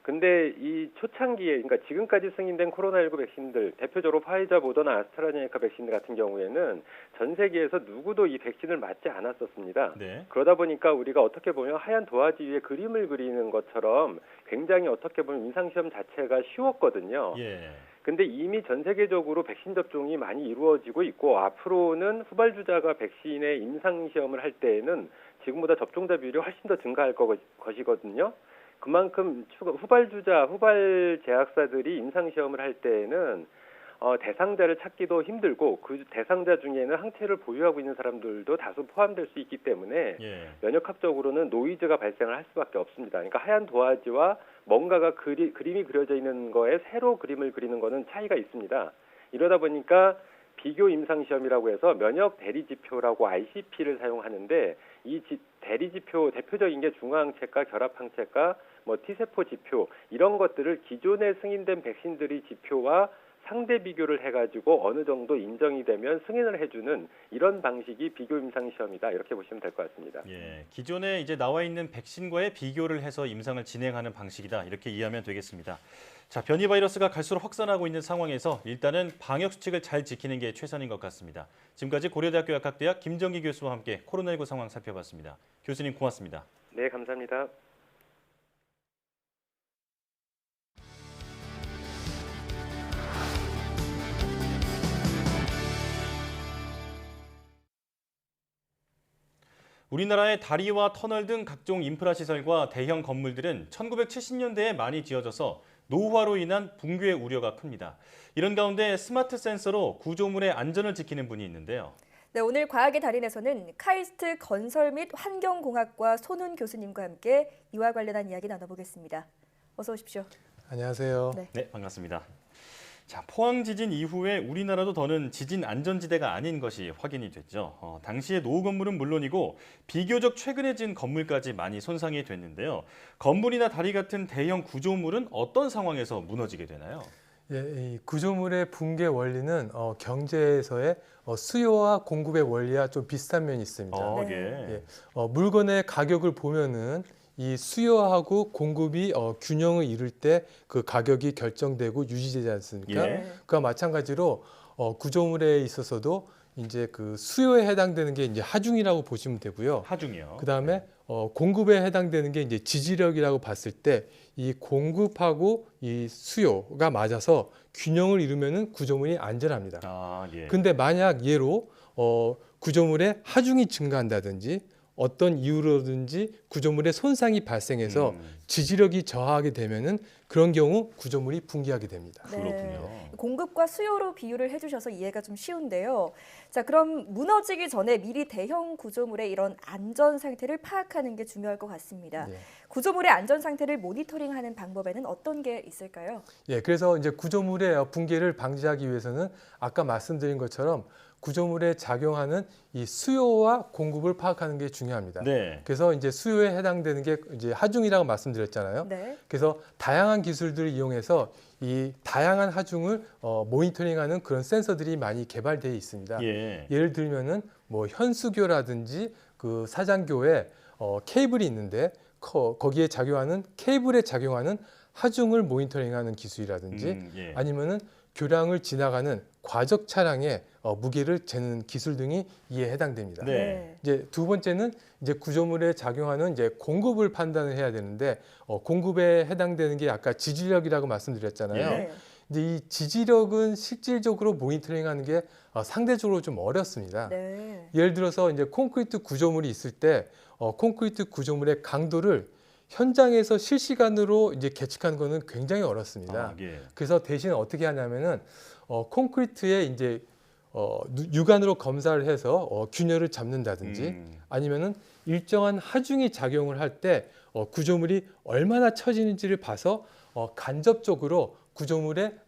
근데 이 초창기에, 그러니까 지금까지 승인된 코로나19 백신들, 대표적으로 파이자, 모더나, 아스트라제네카 백신들 같은 경우에는 전 세계에서 누구도 이 백신을 맞지 않았었습니다. 그러다 보니까 우리가 어떻게 보면 하얀 도화지 위에 그림을 그리는 것처럼 굉장히 어떻게 보면 임상시험 자체가 쉬웠거든요. 근데 이미 전 세계적으로 백신 접종이 많이 이루어지고 있고 앞으로는 후발주자가 백신의 임상시험을 할 때에는 지금보다 접종자 비율이 훨씬 더 증가할 것이거든요. 그만큼 후발 제약사들이 임상시험을 할 때에는 대상자를 찾기도 힘들고 그 대상자 중에는 항체를 보유하고 있는 사람들도 다수 포함될 수 있기 때문에 면역학적으로는 노이즈가 발생을 할 수밖에 없습니다. 그러니까 하얀 도화지와 뭔가가 그림이 그려져 있는 거에 새로 그림을 그리는 거는 차이가 있습니다. 이러다 보니까 비교 임상시험이라고 해서 면역 대리지표라고 ICP를 사용하는데 이 대리지표 대표적인 게 중화항체가 결합항체가 T세포 지표 이런 것들을 기존에 승인된 백신들의 지표와 상대 비교를 해가지고 어느 정도 인정이 되면 승인을 해주는 이런 방식이 비교 임상시험이다 이렇게 보시면 될 것 같습니다. 기존에 이제 나와 있는 백신과의 비교를 해서 임상을 진행하는 방식이다 이렇게 이해하면 되겠습니다. 자, 변이 바이러스가 갈수록 확산하고 있는 상황에서 일단은 방역 수칙을 잘 지키는 게 최선인 것 같습니다. 지금까지 고려대학교 약학대학 김정기 교수와 함께 코로나19 상황 살펴봤습니다. 교수님 고맙습니다. 네, 감사합니다. 우리나라의 다리와 터널 등 각종 인프라 시설과 대형 건물들은 1970년대에 많이 지어져서 노후화로 인한 붕괴 우려가 큽니다. 이런 가운데 스마트 센서로 구조물의 안전을 지키는 분이 있는데요. 네, 오늘 과학의 달인에서는 카이스트 건설 및 환경공학과 손훈 교수님과 함께 이와 관련한 이야기 나눠보겠습니다. 어서 오십시오. 안녕하세요. 네, 반갑습니다. 자, 포항 지진 이후에 우리나라도 더는 지진 안전지대가 아닌 것이 확인이 됐죠. 당시의 노후 건물은 물론이고 비교적 최근에 지은 건물까지 많이 손상이 됐는데요. 건물이나 다리 같은 대형 구조물은 어떤 상황에서 무너지게 되나요? 이 구조물의 붕괴 원리는 경제에서의 수요와 공급의 원리와 좀 비슷한 면이 있습니다. 물건의 가격을 보면은 이 수요하고 공급이 균형을 이룰 때 그 가격이 결정되고 유지되지 않습니까? 그와 마찬가지로 구조물에 있어서도 이제 그 수요에 해당되는 게 이제 하중이라고 보시면 되고요. 하중이요. 그다음에 공급에 해당되는 게 이제 지지력이라고 봤을 때 이 공급하고 이 수요가 맞아서 균형을 이루면은 구조물이 안전합니다. 근데 만약 예로 구조물의 하중이 증가한다든지 어떤 이유로든지 구조물에 손상이 발생해서 지지력이 저하하게 되면은 그런 경우 구조물이 붕괴하게 됩니다. 네, 공급과 수요로 비유를 해주셔서 이해가 좀 쉬운데요. 자, 그럼 무너지기 전에 미리 대형 구조물의 이런 안전 상태를 파악하는 게 중요할 것 같습니다. 구조물의 안전 상태를 모니터링하는 방법에는 어떤 게 있을까요? 그래서 이제 구조물의 붕괴를 방지하기 위해서는 아까 말씀드린 것처럼 구조물에 작용하는 이 수요와 공급을 파악하는 게 중요합니다. 네. 그래서 이제 수요에 해당되는 게 이제 하중이라고 말씀드렸잖아요. 네. 그래서 다양한 기술들을 이용해서 이 다양한 하중을 모니터링하는 그런 센서들이 많이 개발되어 있습니다. 예를 들면은 뭐 현수교라든지 그 사장교에 케이블이 있는데 거기에 작용하는 케이블에 작용하는 하중을 모니터링하는 기술이라든지 아니면은 교량을 지나가는 과적 차량의 무게를 재는 기술 등이 이에 해당됩니다. 네. 이제 두 번째는 이제 구조물에 작용하는 이제 공급을 판단을 해야 되는데 공급에 해당되는 게 아까 지지력이라고 말씀드렸잖아요. 네. 이제 이 지지력은 실질적으로 모니터링하는 게 상대적으로 좀 어렵습니다. 네. 예를 들어서 이제 콘크리트 구조물이 있을 때 콘크리트 구조물의 강도를 현장에서 실시간으로 이제 계측하는 거는 굉장히 어렵습니다. 그래서 대신 어떻게 하냐면은 콘크리트에 이제 육안으로 검사를 해서 균열을 잡는다든지 아니면은 일정한 하중이 작용을 할 때 구조물이 얼마나 처지는지를 봐서 간접적으로 구조물의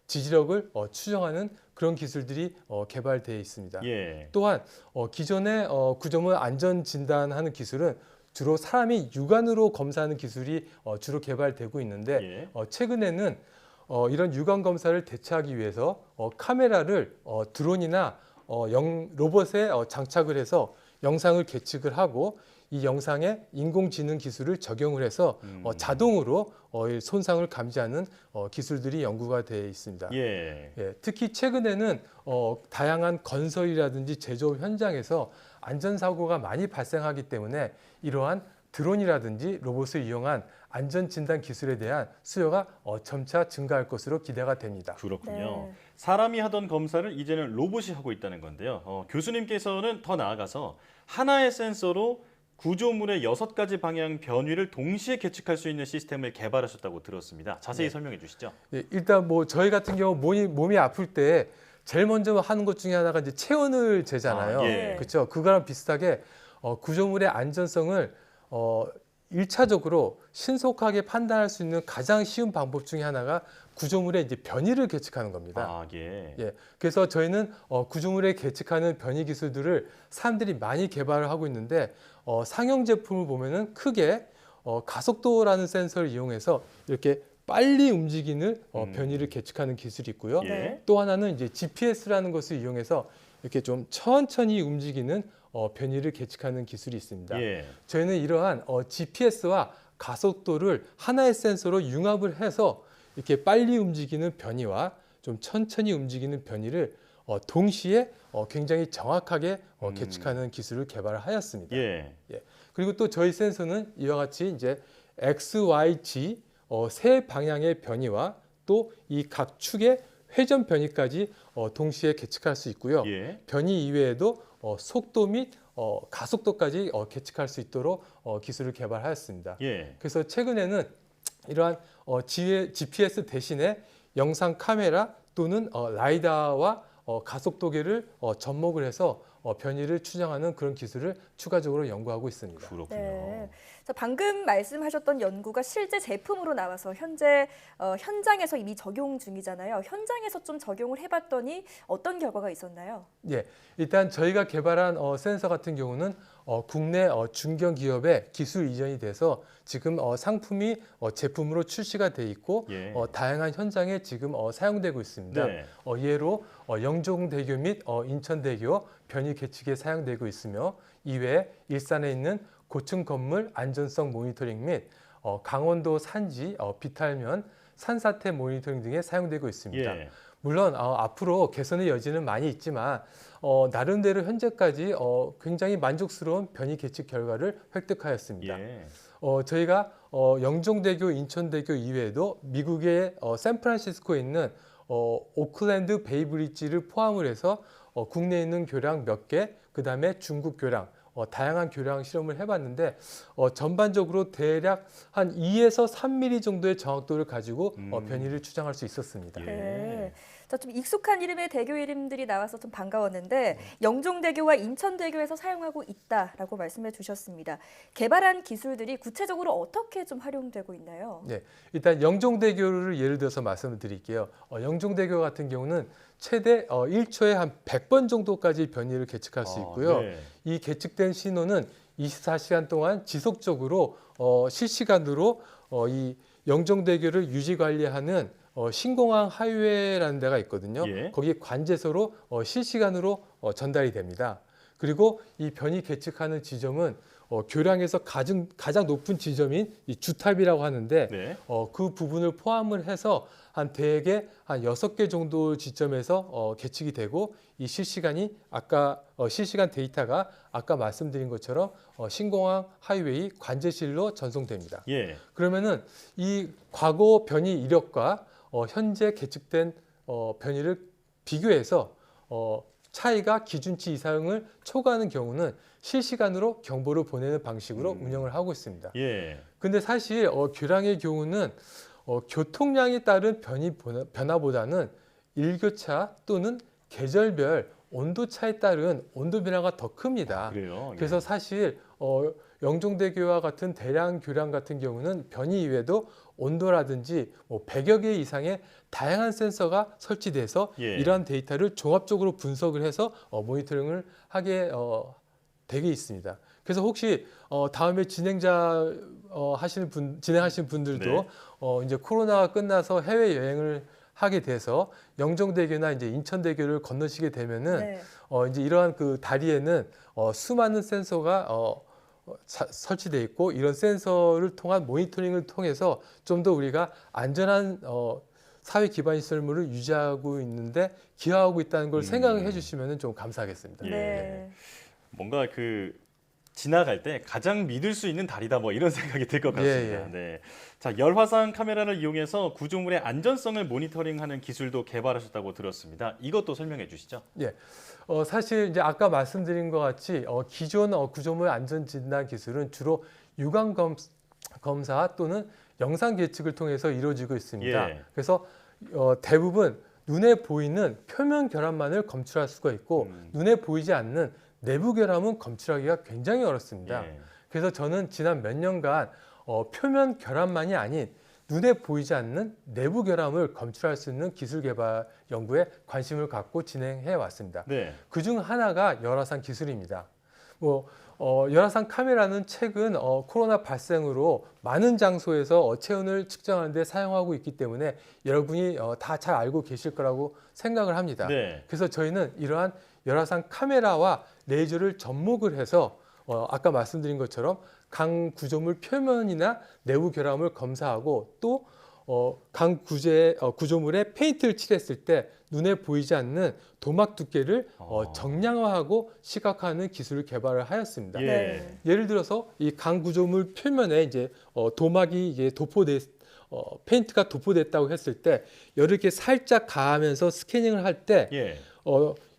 지지력을 추정하는 그런 기술들이 개발되어 있습니다. 또한 기존의 구조물 안전 진단하는 기술은 주로 사람이 육안으로 검사하는 기술이 주로 개발되고 있는데 최근에는 이런 육안 검사를 대체하기 위해서 카메라를 드론이나 로봇에 장착을 해서 영상을 계측을 하고 이 영상에 인공지능 기술을 적용을 해서 자동으로 손상을 감지하는 기술들이 연구가 되어 있습니다. 특히 최근에는 다양한 건설이라든지 제조업 현장에서 안전사고가 많이 발생하기 때문에 이러한 드론이라든지 로봇을 이용한 안전진단 기술에 대한 수요가 점차 증가할 것으로 기대가 됩니다. 그렇군요. 사람이 하던 검사를 이제는 로봇이 하고 있다는 건데요. 교수님께서는 더 나아가서 하나의 센서로 구조물의 6가지 방향 변위를 동시에 계측할 수 있는 시스템을 개발하셨다고 들었습니다. 자세히 설명해 주시죠. 일단 뭐 저희 같은 경우 몸이 아플 때 제일 먼저 하는 것 중에 하나가 이제 체온을 재잖아요. 그렇죠. 그거랑 비슷하게 구조물의 안전성을 1차적으로 신속하게 판단할 수 있는 가장 쉬운 방법 중에 하나가 구조물의 이제 변위를 계측하는 겁니다. 그래서 저희는 구조물에 계측하는 변위 기술들을 사람들이 많이 개발을 하고 있는데 상용 제품을 보면은 크게 가속도라는 센서를 이용해서 이렇게 빨리 움직이는 변위를 계측하는 기술이 있고요. 또 하나는 이제 GPS라는 것을 이용해서 이렇게 좀 천천히 움직이는 변위를 계측하는 기술이 있습니다. 저희는 이러한 GPS와 가속도를 하나의 센서로 융합을 해서 이렇게 빨리 움직이는 변위와 좀 천천히 움직이는 변위를 동시에 굉장히 정확하게 계측하는 기술을 개발을 하였습니다. 그리고 또 저희 센서는 이와 같이 이제 X, Y, Z 세 방향의 변위와 또 이 각 축의 회전 변위까지 동시에 계측할 수 있고요. 변위 이외에도 속도 및 가속도까지 계측할 수 있도록 기술을 개발하였습니다. 그래서 최근에는 이러한 GPS 대신에 영상 카메라 또는 라이다와 가속도계를 접목을 해서 변이를 추정하는 그런 기술을 추가적으로 연구하고 있습니다. 그렇군요. 네. 자, 방금 말씀하셨던 연구가 실제 제품으로 나와서 현재 현장에서 이미 적용 중이잖아요. 현장에서 좀 적용을 해봤더니 어떤 결과가 있었나요? 일단 저희가 개발한 센서 같은 경우는 국내 중견기업에 기술 이전이 돼서 지금 상품이 제품으로 출시가 돼 있고 다양한 현장에 지금 사용되고 있습니다. 예로 영종대교 및 인천대교 변이 계측에 사용되고 있으며 이외에 일산에 있는 고층 건물 안전성 모니터링 및 강원도 산지 비탈면 산사태 모니터링 등에 사용되고 있습니다. 물론 앞으로 개선의 여지는 많이 있지만 나름대로 현재까지 굉장히 만족스러운 변이 계측 결과를 획득하였습니다. 저희가 영종대교, 인천대교 이외에도 미국의 샌프란시스코에 있는 오클랜드 베이브리지를 포함을 해서 국내에 있는 교량 몇 개, 그다음에 중국 교량, 다양한 교량 실험을 해봤는데 전반적으로 대략 한 2에서 3mm 정도의 정확도를 가지고 변이를 추정할 수 있었습니다. 자, 좀 익숙한 이름의 대교 이름들이 나와서 좀 반가웠는데 영종대교와 인천대교에서 사용하고 있다라고 말씀해 주셨습니다. 개발한 기술들이 구체적으로 어떻게 좀 활용되고 있나요? 네, 일단 영종대교를 예를 들어서 말씀을 드릴게요. 영종대교 같은 경우는 최대 1초에 한 100번 정도까지 변이를 계측할 수 있고요. 네. 이 계측된 신호는 24시간 동안 지속적으로 실시간으로 이 영종대교를 유지 관리하는 신공항 하이웨이라는 데가 있거든요. 예. 거기 관제소로 실시간으로 전달이 됩니다. 그리고 이 변이 계측하는 지점은 교량에서 가장 높은 지점인 이 주탑이라고 하는데 네. 그 부분을 포함을 해서 한 대개 한 6개 정도 지점에서 계측이 되고 이 실시간 데이터가 아까 말씀드린 것처럼 신공항 하이웨이 관제실로 전송됩니다. 예. 그러면은 이 과거 변이 이력과 현재 계측된 변이를 비교해서 차이가 기준치 이상을 초과하는 경우는 실시간으로 경보를 보내는 방식으로 운영을 하고 있습니다. 예. 근데 사실 교량의 경우는 교통량에 따른 변화보다는 일교차 또는 계절별 온도차에 따른 온도 변화가 더 큽니다. 그래요? 예. 그래서 사실 영종대교와 같은 대량 교량 같은 경우는 변이 이외에도 온도라든지 100여 개 이상의 다양한 센서가 설치돼서 예. 이러한 데이터를 종합적으로 분석을 해서 모니터링을 하게 되게 있습니다. 그래서 혹시 다음에 진행하시는 분들도 네. 이제 코로나가 끝나서 해외 여행을 하게 돼서 영종대교나 이제 인천대교를 건너시게 되면은 네. 이제 이러한 그 다리에는 수많은 센서가 설치돼 있고 이런 센서를 통한 모니터링을 통해서 좀 더 우리가 안전한 사회 기반 시설물을 유지하고 있는데 기여하고 있다는 걸 생각을 해주시면 좀 감사하겠습니다. 예. 네. 뭔가 지나갈 때 가장 믿을 수 있는 다리다 뭐 이런 생각이 들 것 같습니다. 예, 예. 네. 자, 열화상 카메라를 이용해서 구조물의 안전성을 모니터링하는 기술도 개발하셨다고 들었습니다. 이것도 설명해 주시죠. 예. 사실 이제 아까 말씀드린 것 같이 기존 구조물 안전 진단 기술은 주로 유감 검사 또는 영상 계측을 통해서 이루어지고 있습니다. 예. 그래서 대부분 눈에 보이는 표면 결함만을 검출할 수가 있고 눈에 보이지 않는 내부 결함은 검출하기가 굉장히 어렵습니다. 예. 그래서 저는 지난 몇 년간 표면 결함만이 아닌 눈에 보이지 않는 내부 결함을 검출할 수 있는 기술 개발 연구에 관심을 갖고 진행해 왔습니다. 네. 그중 하나가 열화상 기술입니다. 열화상 카메라는 최근 코로나 발생으로 많은 장소에서 체온을 측정하는 데 사용하고 있기 때문에 여러분이 다 잘 알고 계실 거라고 생각을 합니다. 네. 그래서 저희는 이러한 열화상 카메라와 레이저를 접목을 해서 아까 말씀드린 것처럼 강 구조물 표면이나 내부 결함을 검사하고 또 강 구조물에 페인트를 칠했을 때 눈에 보이지 않는 도막 두께를 정량화하고 시각화하는 기술을 개발을 하였습니다. 예. 예를 들어서 이 강 구조물 표면에 이제 도막이 이제 페인트가 도포됐다고 했을 때 열을 이렇게 살짝 가하면서 스캐닝을 할 때 예.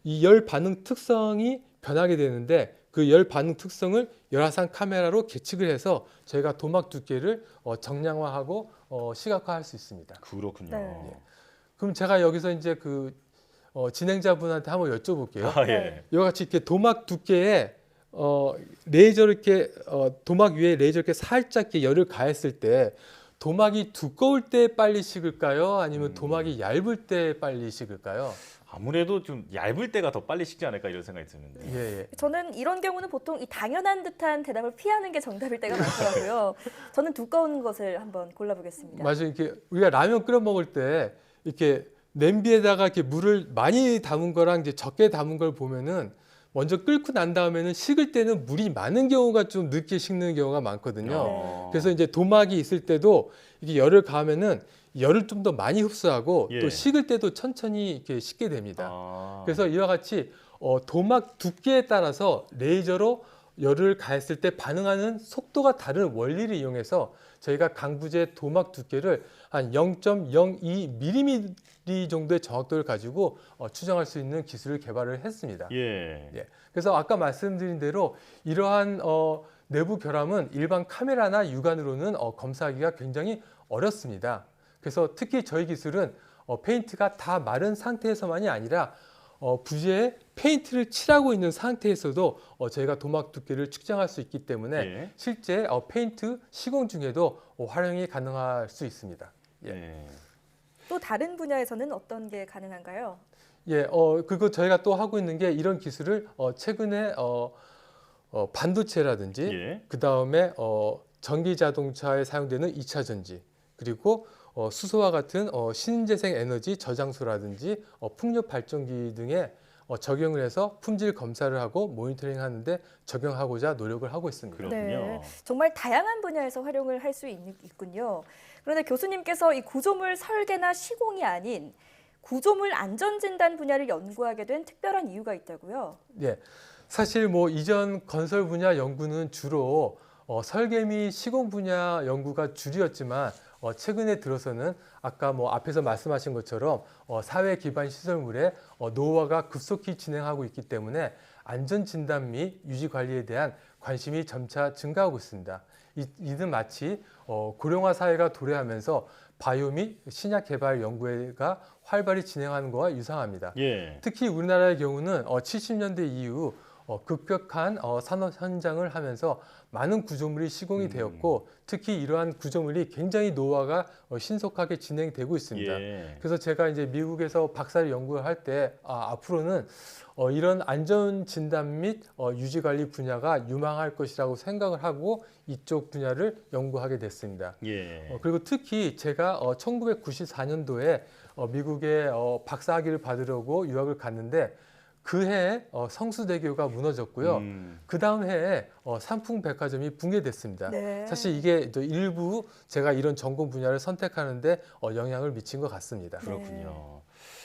이 열 반응 특성이 변하게 되는데 그 열 반응 특성을 열화상 카메라로 계측을 해서 저희가 도막 두께를 정량화하고 시각화할 수 있습니다. 그렇군요. 네. 그럼 제가 여기서 이제 진행자분한테 한번 여쭤볼게요. 아, 예. 이와 같이 이렇게 도막 두께에 레이저를 이렇게 도막 위에 레이저 이렇게 살짝 이렇게 열을 가했을 때 도막이 두꺼울 때 빨리 식을까요? 아니면 도막이 얇을 때 빨리 식을까요? 아무래도 좀 얇을 때가 더 빨리 식지 않을까 이런 생각이 드는데. 예, 예. 저는 이런 경우는 보통 이 당연한 듯한 대답을 피하는 게 정답일 때가 많더라고요. 저는 두꺼운 것을 한번 골라보겠습니다. 맞아요. 이렇게 우리가 라면 끓여 먹을 때 이렇게 냄비에다가 이렇게 물을 많이 담은 거랑 이제 적게 담은 걸 보면은 먼저 끓고 난 다음에는 식을 때는 물이 많은 경우가 좀 늦게 식는 경우가 많거든요. 그래서 이제 도막이 있을 때도 이게 열을 가하면은 열을 좀 더 많이 흡수하고 예. 또 식을 때도 천천히 이렇게 식게 됩니다. 아. 그래서 이와 같이 도막 두께에 따라서 레이저로 열을 가했을 때 반응하는 속도가 다른 원리를 이용해서 저희가 강부재 도막 두께를 한 0.02mm 정도의 정확도를 가지고 추정할 수 있는 기술을 개발을 했습니다. 예. 예. 그래서 아까 말씀드린 대로 이러한 내부 결함은 일반 카메라나 육안으로는 검사하기가 굉장히 어렵습니다. 그래서 특히 저희 기술은 페인트가 다 마른 상태에서만이 아니라 부재에 페인트를 칠하고 있는 상태에서도 저희가 도막 두께를 측정할 수 있기 때문에 예. 실제 페인트 시공 중에도 활용이 가능할 수 있습니다. 또 다른 분야에서는 어떤 게 가능한가요? 예, 그리고 저희가 또 하고 있는 게 이런 기술을 최근에 반도체라든지 그 다음에 전기 자동차에 사용되는 2차 전지 그리고 수소와 같은 신재생 에너지 저장소라든지 풍력 발전기 등에 적용을 해서 품질 검사를 하고 모니터링 하는데 적용하고자 노력을 하고 있습니다. 네, 정말 다양한 분야에서 활용을 할 수 있군요. 그런데 교수님께서 이 구조물 설계나 시공이 아닌 구조물 안전진단 분야를 연구하게 된 특별한 이유가 있다고요? 예, 사실 이전 건설 분야 연구는 주로 설계 및 시공 분야 연구가 주류였지만 최근에 들어서는 아까 앞에서 말씀하신 것처럼 사회 기반 시설물의 노후화가 급속히 진행하고 있기 때문에 안전 진단 및 유지 관리에 대한 관심이 점차 증가하고 있습니다. 이는 마치 고령화 사회가 도래하면서 바이오 및 신약 개발 연구가 활발히 진행하는 것과 유사합니다. 예. 특히 우리나라의 경우는 70년대 이후 급격한 산업 현장을 하면서 많은 구조물이 시공이 되었고 특히 이러한 구조물이 굉장히 노후화가 신속하게 진행되고 있습니다. 예. 그래서 제가 이제 미국에서 박사를 연구를 할 때 앞으로는 이런 안전 진단 및 유지 관리 분야가 유망할 것이라고 생각을 하고 이쪽 분야를 연구하게 됐습니다. 예. 그리고 특히 제가 1994년도에 미국에 박사학위를 받으려고 유학을 갔는데 그 해에 성수대교가 무너졌고요. 그 다음 해에 삼풍백화점이 붕괴됐습니다. 네. 사실 이게 일부 제가 이런 전공 분야를 선택하는데 영향을 미친 것 같습니다. 그렇군요.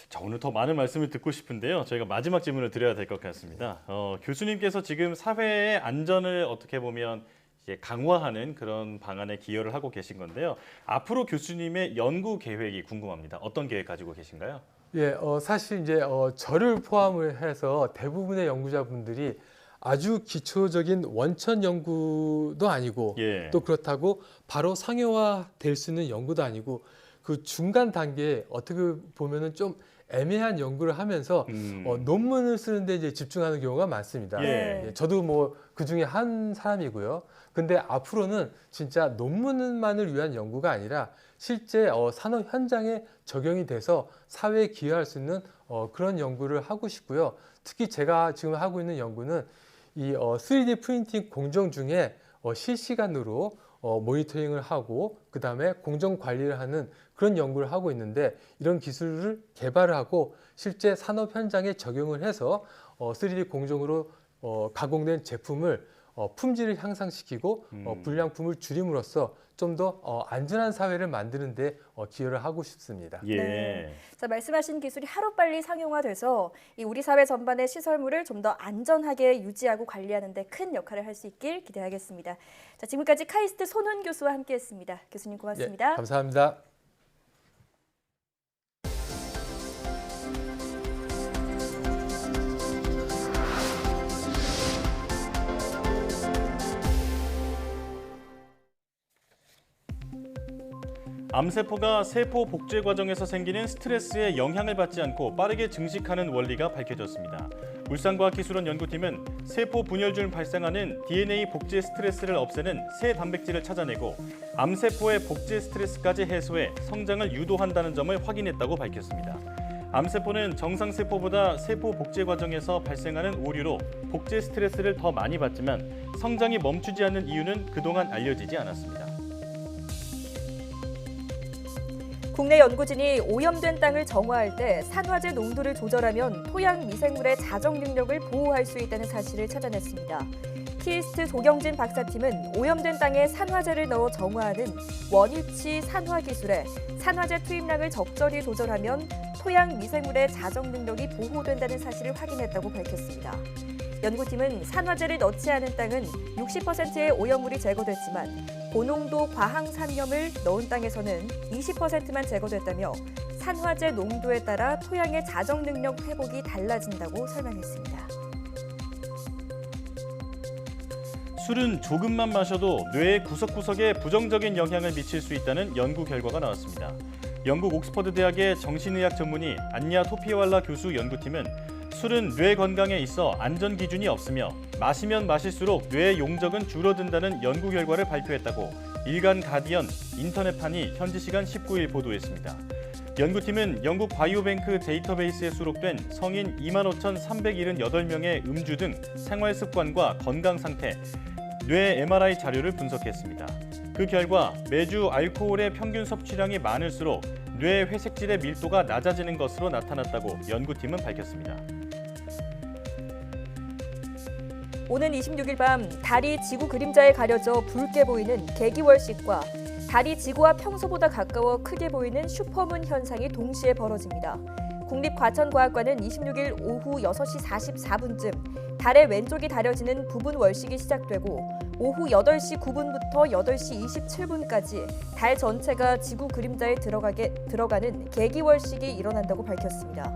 자, 오늘 더 많은 말씀을 듣고 싶은데요. 저희가 마지막 질문을 드려야 될 것 같습니다. 교수님께서 지금 사회의 안전을 어떻게 보면 이제 강화하는 그런 방안에 기여를 하고 계신 건데요. 앞으로 교수님의 연구 계획이 궁금합니다. 어떤 계획 가지고 계신가요? 예, 사실 이제 저를 포함을 해서 대부분의 연구자분들이 아주 기초적인 원천 연구도 아니고 예. 또 그렇다고 바로 상용화 될 수 있는 연구도 아니고 그 중간 단계에 어떻게 보면은 좀 애매한 연구를 하면서 논문을 쓰는데 이제 집중하는 경우가 많습니다. 예. 저도 그 중에 한 사람이고요. 근데 앞으로는 진짜 논문만을 위한 연구가 아니라 실제 산업 현장에 적용이 돼서 사회에 기여할 수 있는 그런 연구를 하고 싶고요. 특히 제가 지금 하고 있는 연구는 이 3D 프린팅 공정 중에 실시간으로 모니터링을 하고 그다음에 공정 관리를 하는 그런 연구를 하고 있는데 이런 기술을 개발을 하고 실제 산업 현장에 적용을 해서 3D 공정으로 가공된 제품을 품질을 향상시키고 불량품을 줄임으로써 좀 더 안전한 사회를 만드는 데 기여를 하고 싶습니다. 예. 네. 자, 말씀하신 기술이 하루빨리 상용화돼서 이 우리 사회 전반의 시설물을 좀 더 안전하게 유지하고 관리하는 데 큰 역할을 할 수 있길 기대하겠습니다. 자, 지금까지 카이스트 손훈 교수와 함께했습니다. 교수님 고맙습니다. 예, 감사합니다. 암세포가 세포 복제 과정에서 생기는 스트레스에 영향을 받지 않고 빠르게 증식하는 원리가 밝혀졌습니다. 울산과학기술원 연구팀은 세포 분열 중 발생하는 DNA 복제 스트레스를 없애는 새 단백질을 찾아내고 암세포의 복제 스트레스까지 해소해 성장을 유도한다는 점을 확인했다고 밝혔습니다. 암세포는 정상세포보다 세포 복제 과정에서 발생하는 오류로 복제 스트레스를 더 많이 받지만 성장이 멈추지 않는 이유는 그동안 알려지지 않았습니다. 국내 연구진이 오염된 땅을 정화할 때 산화제 농도를 조절하면 토양 미생물의 자정 능력을 보호할 수 있다는 사실을 찾아냈습니다. 키스트 조경진 박사팀은 오염된 땅에 산화제를 넣어 정화하는 원위치 산화 기술에 산화제 투입량을 적절히 조절하면 토양 미생물의 자정 능력이 보호된다는 사실을 확인했다고 밝혔습니다. 연구팀은 산화제를 넣지 않은 땅은 60%의 오염물이 제거됐지만 고농도 과항산염을 넣은 땅에서는 20%만 제거됐다며 산화제 농도에 따라 토양의 자정 능력 회복이 달라진다고 설명했습니다. 술은 조금만 마셔도 뇌의 구석구석에 부정적인 영향을 미칠 수 있다는 연구 결과가 나왔습니다. 영국 옥스퍼드 대학의 정신의학 전문의 안냐 토피왈라 교수 연구팀은 술은 뇌 건강에 있어 안전 기준이 없으며 마시면 마실수록 뇌의 용적은 줄어든다는 연구 결과를 발표했다고 일간 가디언 인터넷판이 현지 시간 19일 보도했습니다. 연구팀은 영국 바이오뱅크 데이터베이스에 수록된 성인 25,378명의 음주 등 생활 습관과 건강 상태, 뇌 MRI 자료를 분석했습니다. 그 결과 매주 알코올의 평균 섭취량이 많을수록 뇌 회색질의 밀도가 낮아지는 것으로 나타났다고 연구팀은 밝혔습니다. 오는 26일 밤 달이 지구 그림자에 가려져 붉게 보이는 개기월식과 달이 지구와 평소보다 가까워 크게 보이는 슈퍼문 현상이 동시에 벌어집니다. 국립과천과학관은 26일 오후 6시 44분쯤 달의 왼쪽이 가려지는 부분 월식이 시작되고 오후 8시 9분부터 8시 27분까지 달 전체가 지구 그림자에 들어가는 개기월식이 일어난다고 밝혔습니다.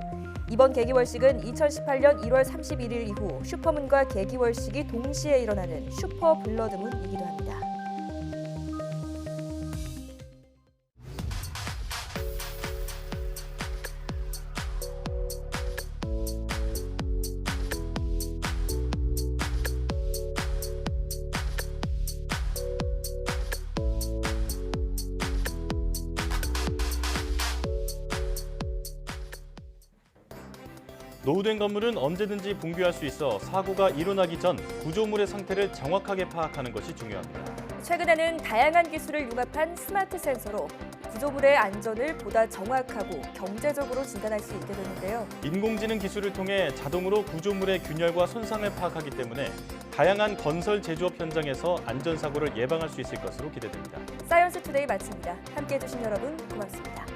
이번 개기월식은 2018년 1월 31일 이후 슈퍼문과 개기월식이 동시에 일어나는 슈퍼 블러드문이기도 합니다. 노후된 건물은 언제든지 붕괴할 수 있어 사고가 일어나기 전 구조물의 상태를 정확하게 파악하는 것이 중요합니다. 최근에는 다양한 기술을 융합한 스마트 센서로 구조물의 안전을 보다 정확하고 경제적으로 진단할 수 있게 되는데요. 인공지능 기술을 통해 자동으로 구조물의 균열과 손상을 파악하기 때문에 다양한 건설 제조업 현장에서 안전사고를 예방할 수 있을 것으로 기대됩니다. 사이언스 투데이 마칩니다. 함께해 주신 여러분 고맙습니다.